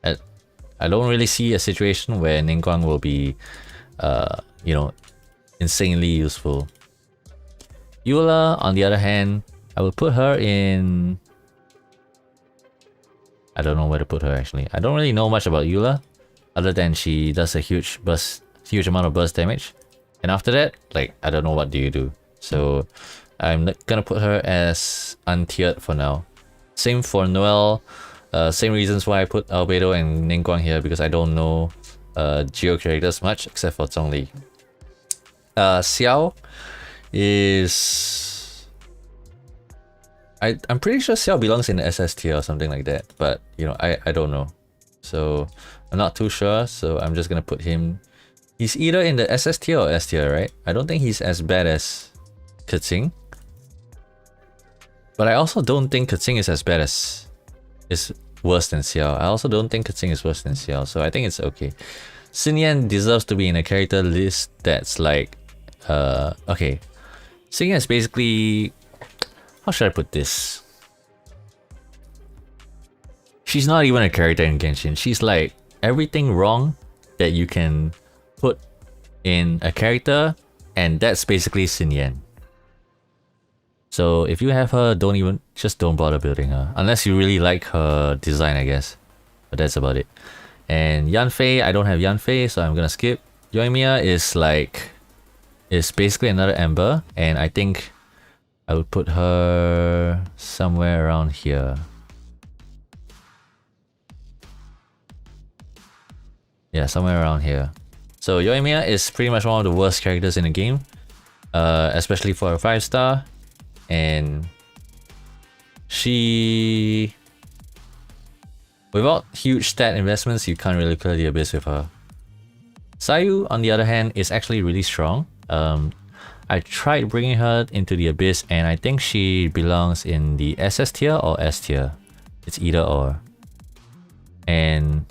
I don't really see a situation where Ningguang will be, you know, insanely useful. Eula, on the other hand, I will put her in... I don't know where to put her actually. I don't really know much about Eula, other than she does a huge amount of burst damage. And after that, like, I don't know what do you do. So I'm gonna put her as untiered for now. Same for Noelle. Same reasons why I put Albedo and Ningguang here, because I don't know Geo characters much except for Zhongli. Xiao is... I'm pretty sure Xiao belongs in the SS tier or something like that, but you know, I don't know. So I'm not too sure, so I'm just gonna put him... He's either in the SS tier or S tier, right? I don't think he's as bad as Keqing. But I also don't think Keqing is as bad as... is worse than Xiao. I also don't think Keqing is worse than Xiao, so I think it's okay. Xinyan deserves to be in a character list that's like... okay. Xinyan is basically... How should I put this? She's not even a character in Genshin. She's like everything wrong that you can put in a character, and that's basically Xin Yan. So if you have her, just don't bother building her. Unless you really like her design, I guess. But that's about it. And Yanfei, I don't have Yanfei, so I'm gonna skip. Yoimiya is basically another Ember, and I think I would put her somewhere around here. Yeah, somewhere around here. So Yoimiya is pretty much one of the worst characters in the game, especially for a 5-star, and she, without huge stat investments, you can't really clear the abyss with her. Sayu, on the other hand, is actually really strong. I tried bringing her into the abyss, and I think she belongs in the SS tier or S tier. It's either or. And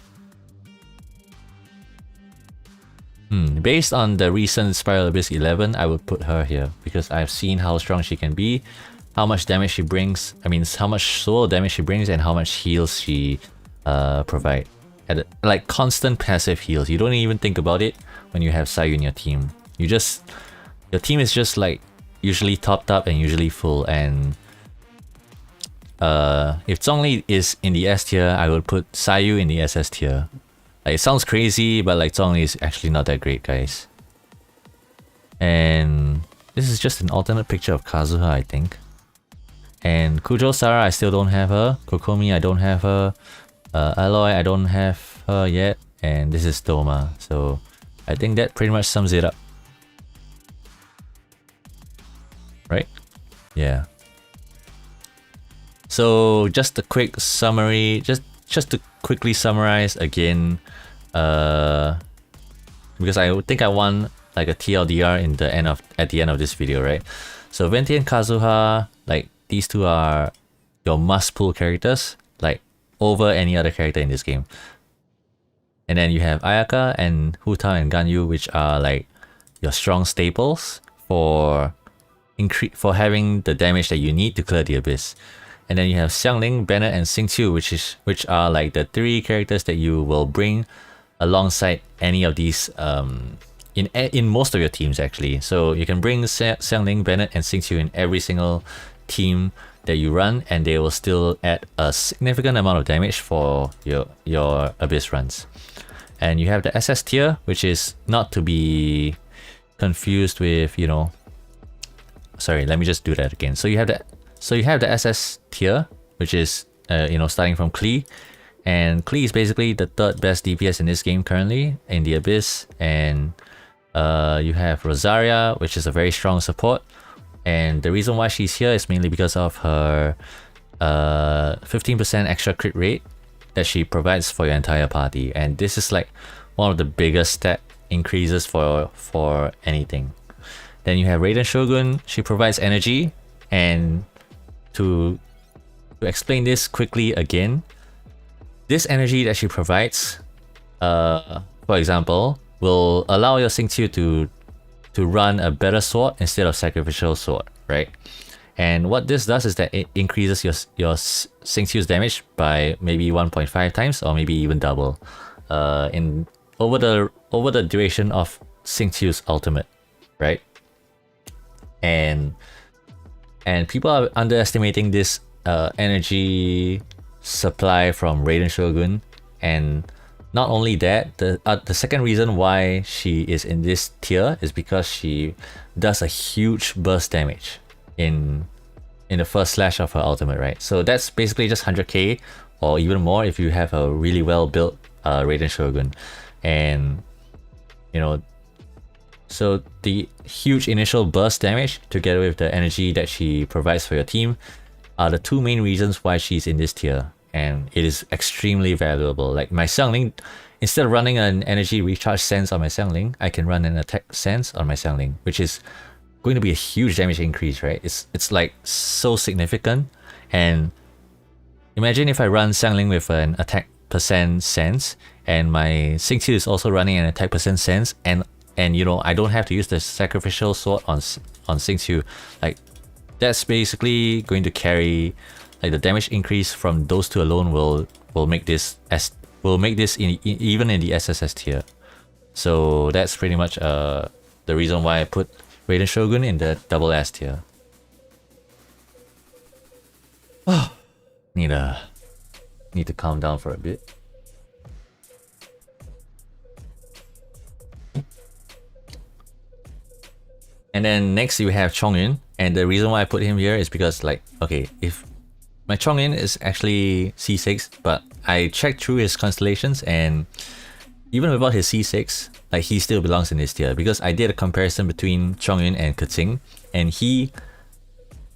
based on the recent Spiral Abyss 11, I would put her here because I've seen how strong she can be, how much damage she brings, how much soul damage she brings, and how much heals she provide. Like constant passive heals. You don't even think about it when you have Sayu in your team. Your team is just like usually topped up and usually full, and if Zhongli is in the S tier, I would put Sayu in the SS tier. Like, it sounds crazy, but like Zhongli is actually not that great, guys. And this is just an alternate picture of Kazuha, I think. And Kujo Sara, I still don't have her. Kokomi, I don't have her. Aloy, I don't have her yet. And this is Doma. So I think that pretty much sums it up. Right? Yeah. So just a quick summary, just to quickly summarize again, because I think I won like a TLDR at the end of this video, right? So Venti and Kazuha, like these two are your must pull characters, like over any other character in this game. And then you have Ayaka and Huta and Ganyu, which are like your strong staples for having the damage that you need to clear the abyss. And then you have Xiangling, Bennett, and Xingqiu, which are like the 3 characters that you will bring alongside any of these in most of your teams actually. So you can bring Xiangling, Bennett, and Xingqiu in every single team that you run, and they will still add a significant amount of damage for your abyss runs. And you have the SS tier, which is not to be confused with, sorry, let me just do that again. So you have the SS tier, which is starting from Klee, and Klee is basically the 3rd best DPS in this game currently in the abyss. And you have Rosaria, which is a very strong support, and the reason why she's here is mainly because of her 15% extra crit rate that she provides for your entire party, and this is like one of the biggest stat increases for anything. Then you have Raiden Shogun. She provides energy, and to explain this quickly again, this energy that she provides, for example, will allow your Xingqiu to run a better sword instead of sacrificial sword, right? And what this does is that it increases your Xingqiu's damage by maybe 1.5 times or maybe even double over the duration of Xingqiu's ultimate, right? And people are underestimating this energy supply from Raiden Shogun. And not only that, the second reason why she is in this tier is because she does a huge burst damage in the first slash of her ultimate, right? So that's basically just 100k or even more if you have a really well built Raiden Shogun. And so the huge initial burst damage together with the energy that she provides for your team are the 2 main reasons why she's in this tier, and it is extremely valuable. Like my Xiangling, instead of running an energy recharge sense on my Xiangling, I can run an attack sense on my Xiangling, which is going to be a huge damage increase, right? It's like so significant. And imagine if I run Xiangling with an attack percent sense, and my Xingqiu is also running an attack percent sense, and I don't have to use the sacrificial sword on Xingqiu. Like, that's basically going to carry, like, the damage increase from those 2 alone will make this even in the SSS tier. So that's pretty much the reason why I put Raiden Shogun in the double S tier. Oh, need to calm down for a bit. And then next we have Chongyun, and the reason why I put him here is because, like, okay, if my Chongyun is actually C6, but I checked through his constellations, and even without his C6, like, he still belongs in this tier, because I did a comparison between Chongyun and Keqing, and he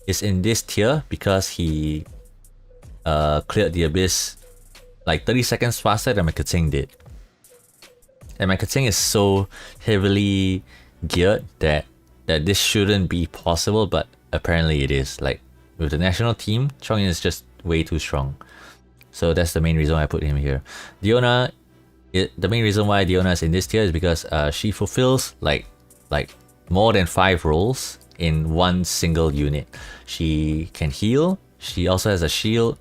is in this tier because he cleared the abyss like 30 seconds faster than my Keqing did. And my Keqing is so heavily geared that this shouldn't be possible, but apparently it is. Like, with the national team, Chongyun is just way too strong. So that's the main reason why I put him here. Diona, the main reason why Diona is in this tier is because she fulfills like more than 5 roles in one single unit. She can heal, she also has a shield,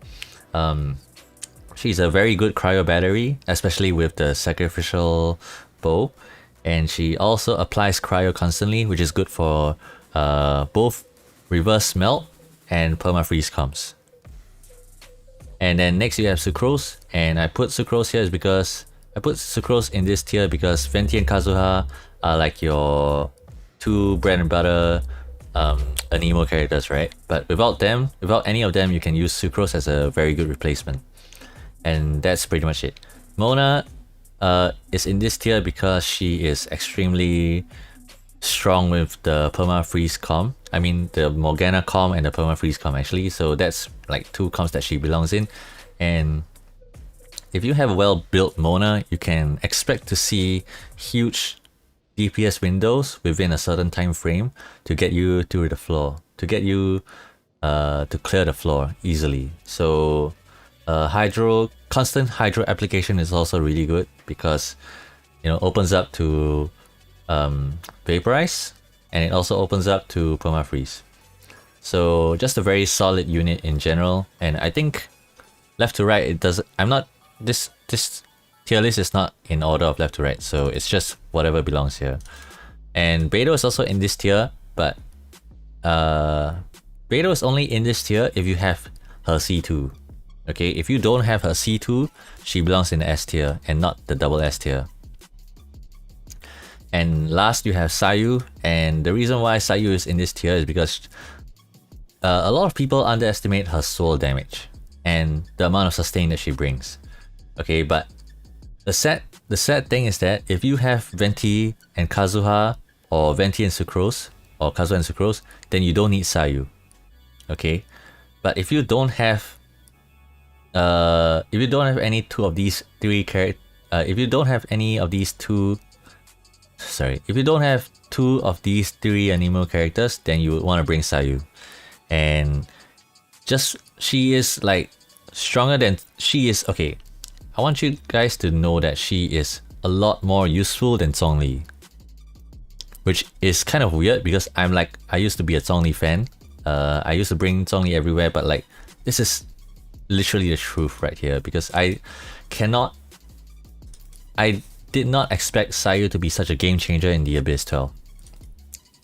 she's a very good cryo battery, especially with the sacrificial bow, and she also applies cryo constantly, which is good for both reverse melt and perma-freeze comms. And then next you have Sucrose, and I put Sucrose here is because I put Sucrose in this tier because Venti and Kazuha are like your 2 bread and butter anemo characters, right? But without them, without any of them, you can use Sucrose as a very good replacement. And that's pretty much it. Mona is in this tier because she is extremely strong with the perma-freeze comm. I mean the Morgana comm and the perma-freeze comm actually. So that's like 2 comms that she belongs in. And if you have a well-built Mona, you can expect to see huge DPS windows within a certain time frame to get you to the floor, to get you to clear the floor easily. So constant hydro application is also really good because, you know, opens up to vaporize, and it also opens up to perma-freeze. So just a very solid unit in general, and I think left to right it does. I'm not this tier list is not in order of left to right, so it's just whatever belongs here. And Beidou is also in this tier, but Beidou is only in this tier if you have her C2. Okay, if you don't have her C2, she belongs in the S tier and not the double S tier. And last you have Sayu, and the reason why Sayu is in this tier is because a lot of people underestimate her soul damage and the amount of sustain that she brings. Okay, but the sad thing is that if you have Venti and Kazuha, or Venti and Sucrose, or Kazuha and Sucrose, then you don't need Sayu. Okay, but if you don't have any two of these three if you don't have any of these two, if you don't have 2 of these 3 anemo characters, then you would want to bring Sayu. And just, she is like stronger than, she is, okay, I want you guys to know that she is a lot more useful than Zhongli, which is kind of weird because I used to be a Zhongli fan. I used to bring Zhongli everywhere, but like, this is literally the truth right here, because I did not expect Sayu to be such a game changer in the Abyss 12.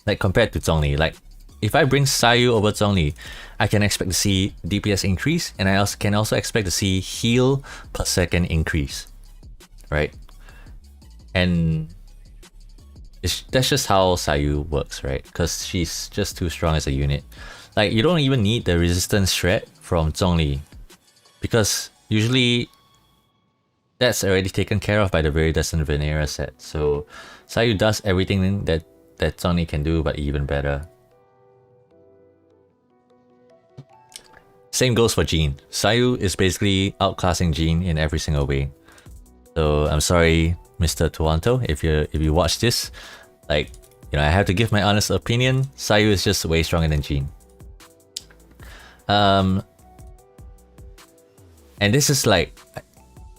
Like, compared to Zhongli, like, if I bring Sayu over Zhongli, I can expect to see DPS increase, and I can also expect to see heal per second increase, right? And that's just how Sayu works, right? Because she's just too strong as a unit. Like, you don't even need the resistance shred from Zhongli, because usually that's already taken care of by the Viridescent Venera set. So Sayu does everything that Zhongli can do, but even better. Same goes for Jean. Sayu is basically outclassing Jean in every single way. So I'm sorry, Mr. Toronto, if you watch this, like, you know, I have to give my honest opinion. Sayu is just way stronger than Jean. And this is like,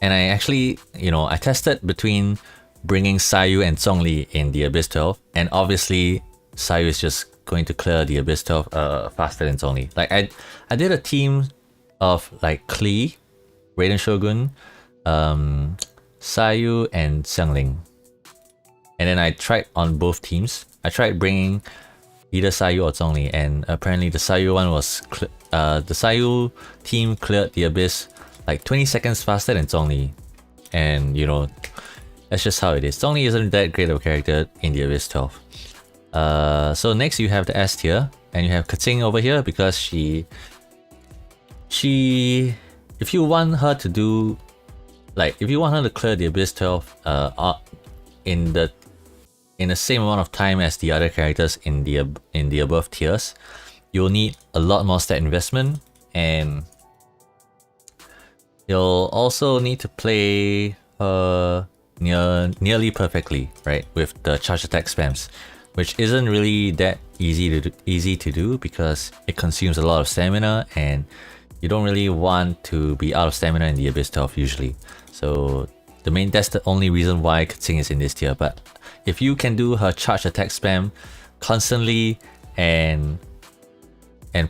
and I actually, you know, I tested between bringing Sayu and Zhongli in the Abyss 12, and obviously Sayu is just going to clear the Abyss 12 faster than Zhongli. Like, I did a team of like Klee, Raiden Shogun, Sayu, and Xiangling. And then I tried on both teams. I tried bringing either Sayu or Zhongli, and apparently the Sayu one was the Sayu team cleared the abyss like 20 seconds faster than Zhongli. And you know, that's just how it is. Zhongli isn't that great of a character in the Abyss 12. So next you have the S tier, and you have Kating over here because she if you want her to do if you want her to clear the Abyss 12 in the same amount of time as the other characters in the above tiers, you'll need a lot more stat investment, and you'll also need to play her nearly perfectly, right, with the charge attack spams, which isn't really that easy to do because it consumes a lot of stamina, and you don't really want to be out of stamina in the Abyss 12 usually. So that's the only reason why Kating is in this tier. But if you can do her charge attack spam constantly and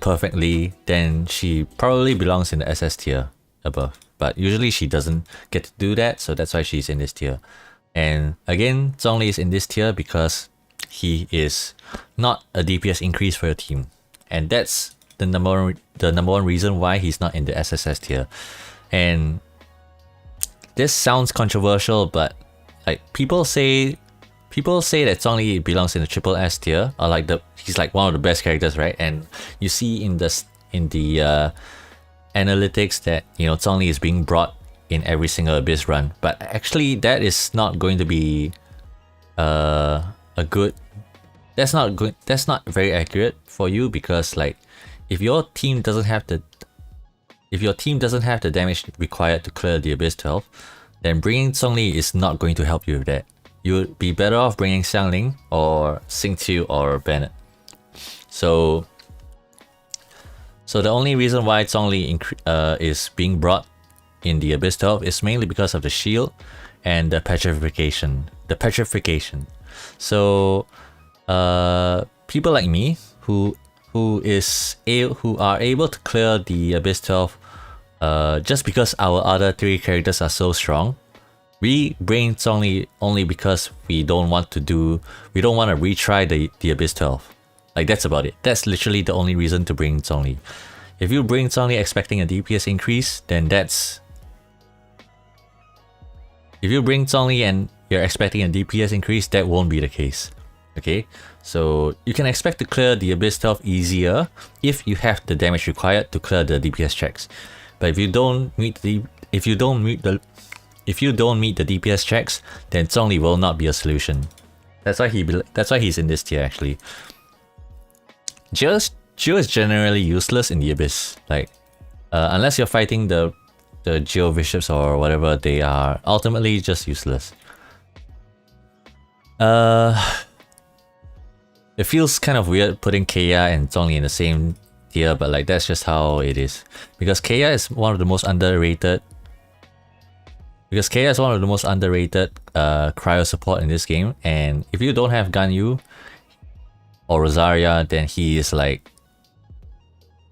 perfectly, then she probably belongs in the SS tier above. But usually she doesn't get to do that, so that's why she's in this tier. And again, Zhongli is in this tier because he is not a DPS increase for your team, and that's the number one reason why he's not in the SSS tier. And this sounds controversial, but like people say that Zhongli belongs in the triple S tier, or he's like one of the best characters, right? And you see in the analytics that, you know, Zhongli is being brought in every single Abyss run, but actually that is not going to be that's not very accurate for you, because like if your team doesn't have the damage required to clear the Abyss 12, then bringing Zhongli is not going to help you with that. You would be better off bringing Xiangling or Xingqiu or Bennett. So the only reason why Zhongli is being brought in the Abyss 12 is mainly because of the shield and the petrification. So people like me who are able to clear the Abyss 12 just because our other three characters are so strong, we bring Zhongli only because we don't want to retry the Abyss 12. Like, that's about it. That's literally the only reason to bring Zhongli. If you bring Zhongli expecting a DPS increase, then if you bring Zhongli and you're expecting a DPS increase, that won't be the case. Okay, so you can expect to clear the Abyss 12 easier if you have the damage required to clear the DPS checks. But if you don't meet the DPS checks, then Zhongli will not be a solution. That's why he's in this tier actually. Geo is generally useless in the Abyss. Like, unless you're fighting the Geo bishops or whatever, they are ultimately just useless. It feels kind of weird putting Kea and Zhongli in the same tier, but like that's just how it is. Because Kea is one of the most underrated. Cryo support in this game, and if you don't have Ganyu or Rosaria, then he is like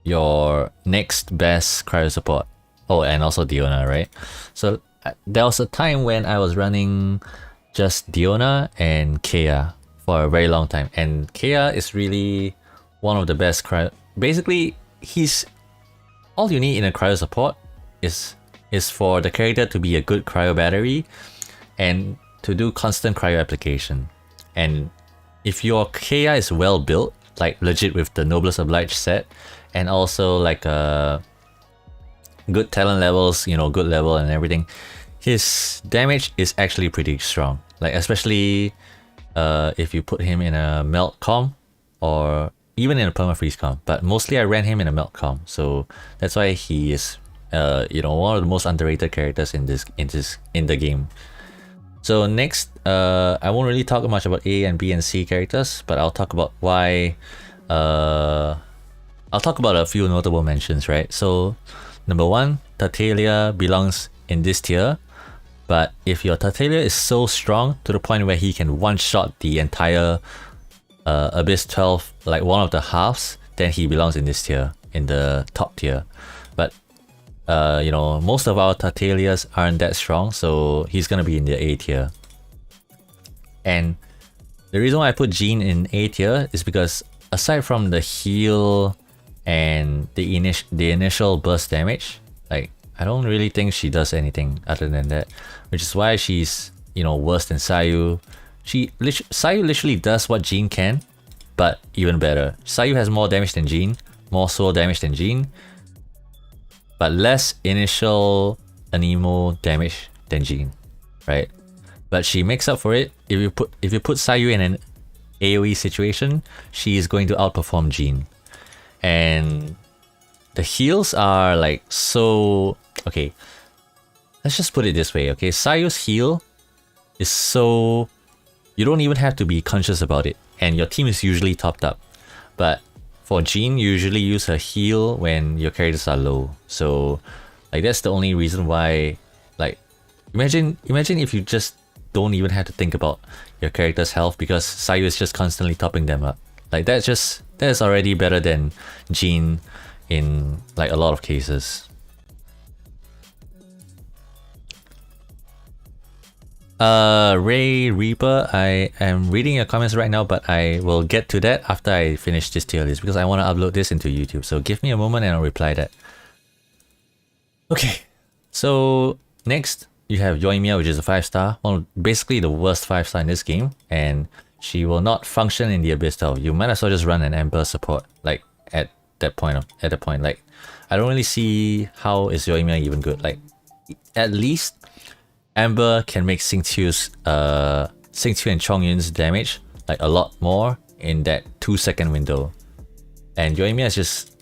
your next best cryo support. Oh, and also Diona, right? So there was a time when I was running just Diona and Kea for a very long time, and Kea is really one of the best cryo. Basically, he's all you need in a cryo support is for the character to be a good cryo battery and to do constant cryo application. And if your Kea is well built, like legit with the Noblest Obliged set, and also like good talent levels, you know, good level and everything, his damage is actually pretty strong. Like, especially if you put him in a melt com or even in a permafreeze com, but mostly I ran him in a melt com, so that's why he is you know, one of the most underrated characters in the game. So next, I won't really talk much about A and B and C characters, but I'll talk about why. I'll talk about a few notable mentions, right? So number one, Tartaglia belongs in this tier. But if your Tartaglia is so strong to the point where he can one-shot the entire Abyss 12, like one of the halves, then he belongs in this tier, in the top tier. But you know, most of our Tartaglias aren't that strong, so he's gonna be in the A tier. And The reason why I put Jean in A tier is because aside from the heal and the initial burst damage, like I don't really think she does anything other than that, which is why she's, you know, worse than Sayu. Sayu literally does what Jean can, but even better. Sayu has more damage than Jean, more soul damage than Jean, but less initial anemo damage than Jean, right? But she makes up for it. If you put Sayu in an AoE situation, she is going to outperform Jean. And the heals are like so... Okay, let's just put it this way, okay? Sayu's heal is so... You don't even have to be conscious about it, and your team is usually topped up. But for Jean, you usually use her heal when your characters are low. So like that's the only reason why, like, imagine if you just don't even have to think about your character's health because Sayu is just constantly topping them up. Like that is already better than Jean in like a lot of cases. Ray Reaper, I am reading your comments right now, but I will get to that after I finish this tier list because I want to upload this into YouTube. So give me a moment and I'll reply that. Okay, so next you have Yoimiya, which is a 5-star. Well, basically the worst 5-star in this game, and she will not function in the Abyss Tower. You might as well just run an Ember support, like at that point. Like, I don't really see how is Yoimiya even good. Like, at least Ember can make Xingqiu's Xingqiu and Chongyun's damage like a lot more in that 2-second window. And Yoimiya is just...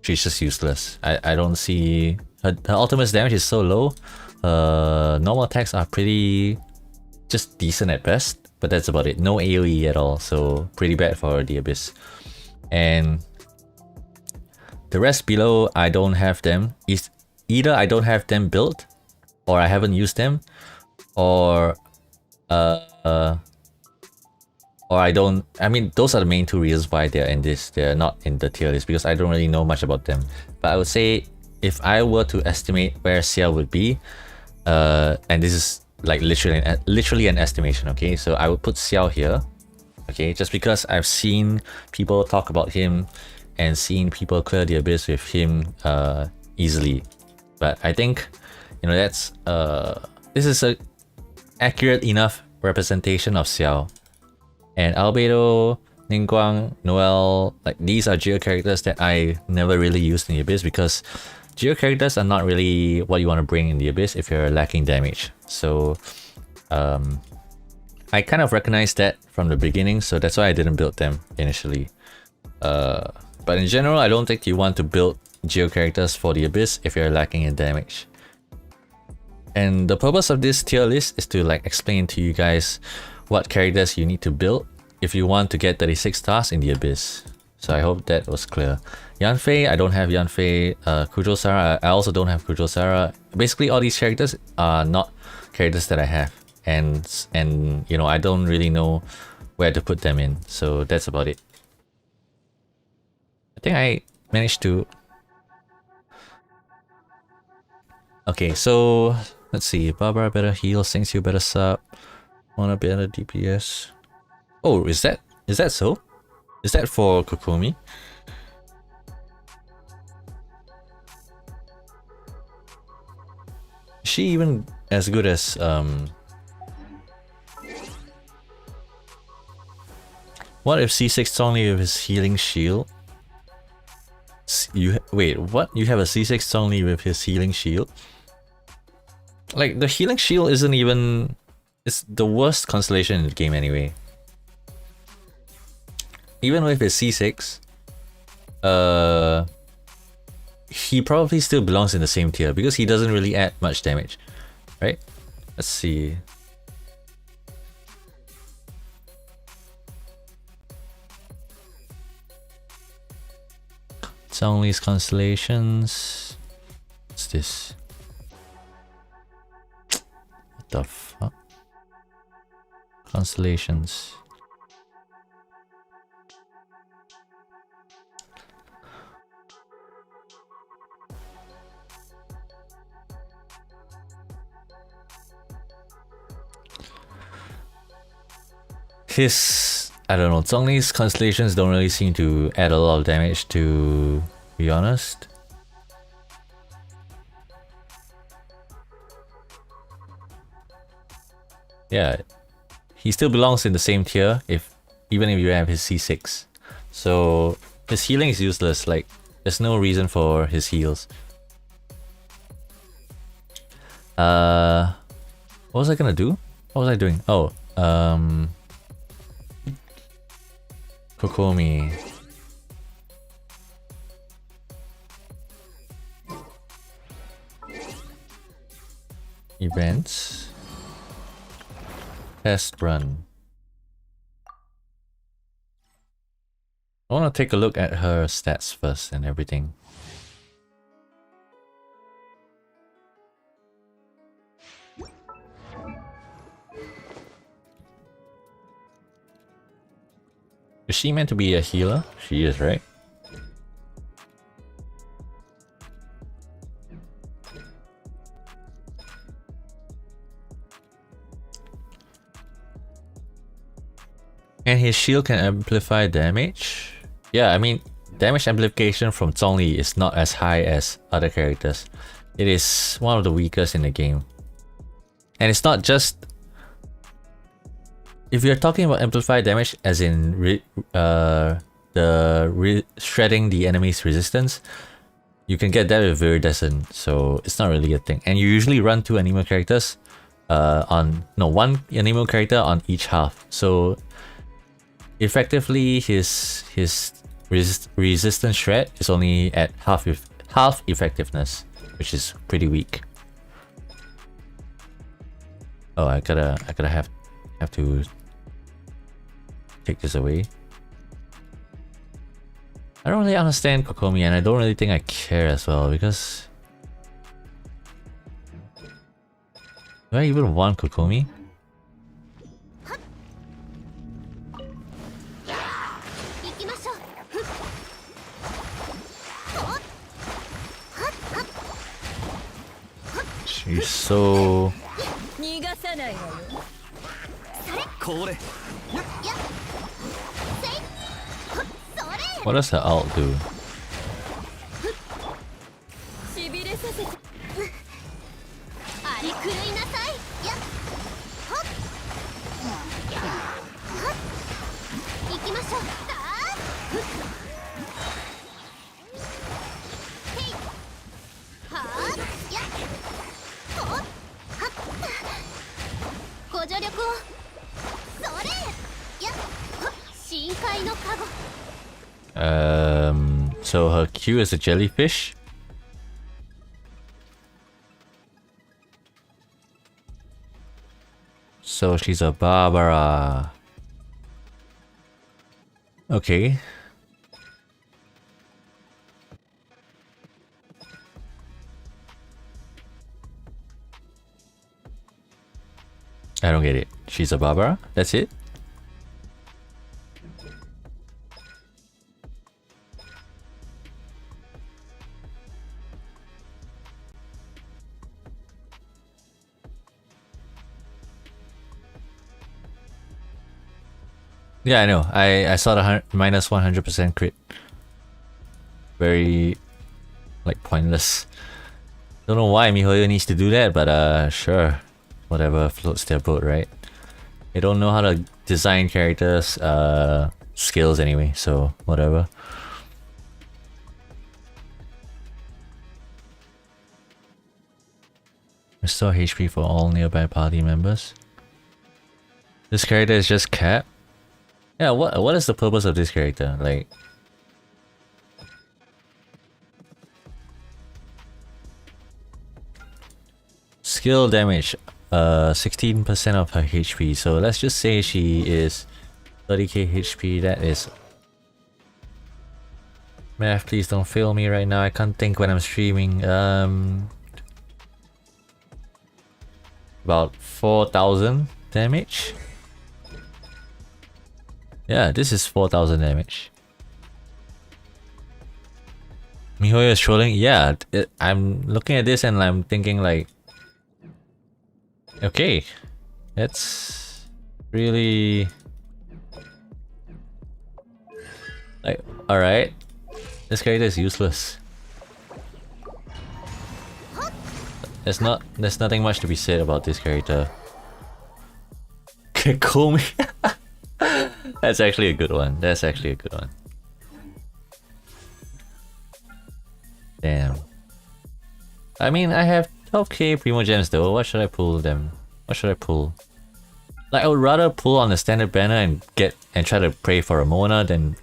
she's just useless. I don't see... Her ultimate's damage is so low. Normal attacks are pretty... just decent at best. But that's about it. No AoE at all. So pretty bad for the Abyss. And the rest below, I don't have them. Either I don't have them built, or I haven't used them, or I don't... I mean, those are the main two reasons why they're in this. They're not in the tier list because I don't really know much about them. But I would say if I were to estimate where Xiao would be, and this is like literally an estimation, okay? So I would put Xiao here, okay? Just because I've seen people talk about him and seen people clear the Abyss with him easily. But I think, you know, that's this is a accurate enough representation of Xiao. And Albedo, Ningguang, Noel, like these are geo characters that I never really used in the Abyss because geo characters are not really what you want to bring in the Abyss if you're lacking damage. So I kind of recognized that from the beginning, so that's why I didn't build them initially. But in general, I don't think you want to build geo characters for the Abyss if you're lacking in damage. And the purpose of this tier list is to like explain to you guys what characters you need to build if you want to get 36 stars in the Abyss. So I hope that was clear. Yanfei, I don't have Yanfei. Kujo Sara, I also don't have Kujo Sara. Basically all these characters are not characters that I have. And you know, I don't really know where to put them in. So that's about it. I think I managed to... Okay, so let's see. Barbara better heal, Xingqiu better sub, Mona better DPS. Oh, is that so? Is that for Kokomi? Is she even as good as what if C6 only with his healing shield? Wait, what? You have a C6 only with his healing shield? Like, the healing shield isn't even... It's the worst constellation in the game anyway. Even with his C6, he probably still belongs in the same tier because he doesn't really add much damage, right? Let's see. Zhongli's constellations. What's this? What the fuck? Constellations. his, I don't know, Zhongli's constellations don't really seem to add a lot of damage, to be honest. Yeah, he still belongs in the same tier even if you have his C6. So his healing is useless, like there's no reason for his heals. What was I gonna do? What was I doing? Oh, Kokomi. Events. Test run. I want to take a look at her stats first and everything. Is she meant to be a healer? She is, right? And his shield can amplify damage? Yeah, I mean, damage amplification from Zhongli is not as high as other characters. It is one of the weakest in the game. And it's not just... If you're talking about amplified damage as in shredding the enemy's resistance, you can get that with Viridescent, so it's not really a thing. And you usually run two anemo characters one anemo character on each half. So effectively his resistance shred is only at half effectiveness, which is pretty weak. Oh, I gotta have to take this away. I don't really understand Kokomi, and I don't really think I care as well, because do I even want Kokomi? She's so... What does her ult do? So her Q is a jellyfish? So she's a Barbara. Okay. I don't get it. She's a Barbara? That's it? Yeah, I know. I saw the minus 100% crit. Very, like, pointless. Don't know why MiHoYo needs to do that, but sure. Whatever floats their boat, right? They don't know how to design characters' skills anyway, so whatever. Restore HP for all nearby party members. This character is just cap. Yeah, what is the purpose of this character? Like, skill damage, 16% of her HP. So let's just say she is 30k HP. That is... Math, please don't fail me right now. I can't think when I'm streaming. About 4,000 damage. Yeah, this is 4,000 damage. MiHoYo is trolling? Yeah, I'm looking at this and I'm thinking like... Okay, that's really Like, alright. This character is useless. There's nothing much to be said about this character. Komi. That's actually a good one. That's actually a good one. Damn. I mean, I have 12k Primo Gems though. What should I pull them? What should I pull? Like, I would rather pull on the standard banner and try to pray for a Mona than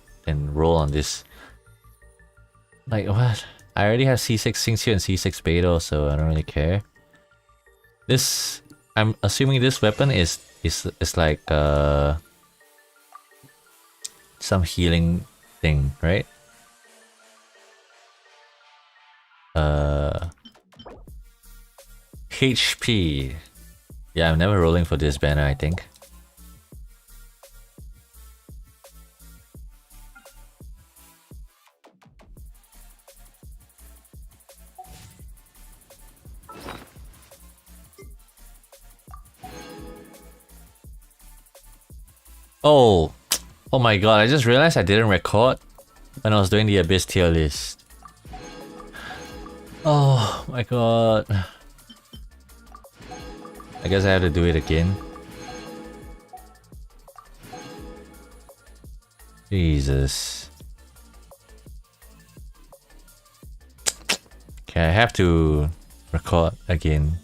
roll on this. Like, what? I already have C6 Xingqiu and C6 Beidou, so I don't really care. This, I'm assuming this weapon is like some healing thing, right? HP. Yeah, I'm never rolling for this banner, I think. Oh my god, I just realized I didn't record when I was doing the Abyss tier list. Oh my god. I guess I have to do it again. Jesus. Okay, I have to record again.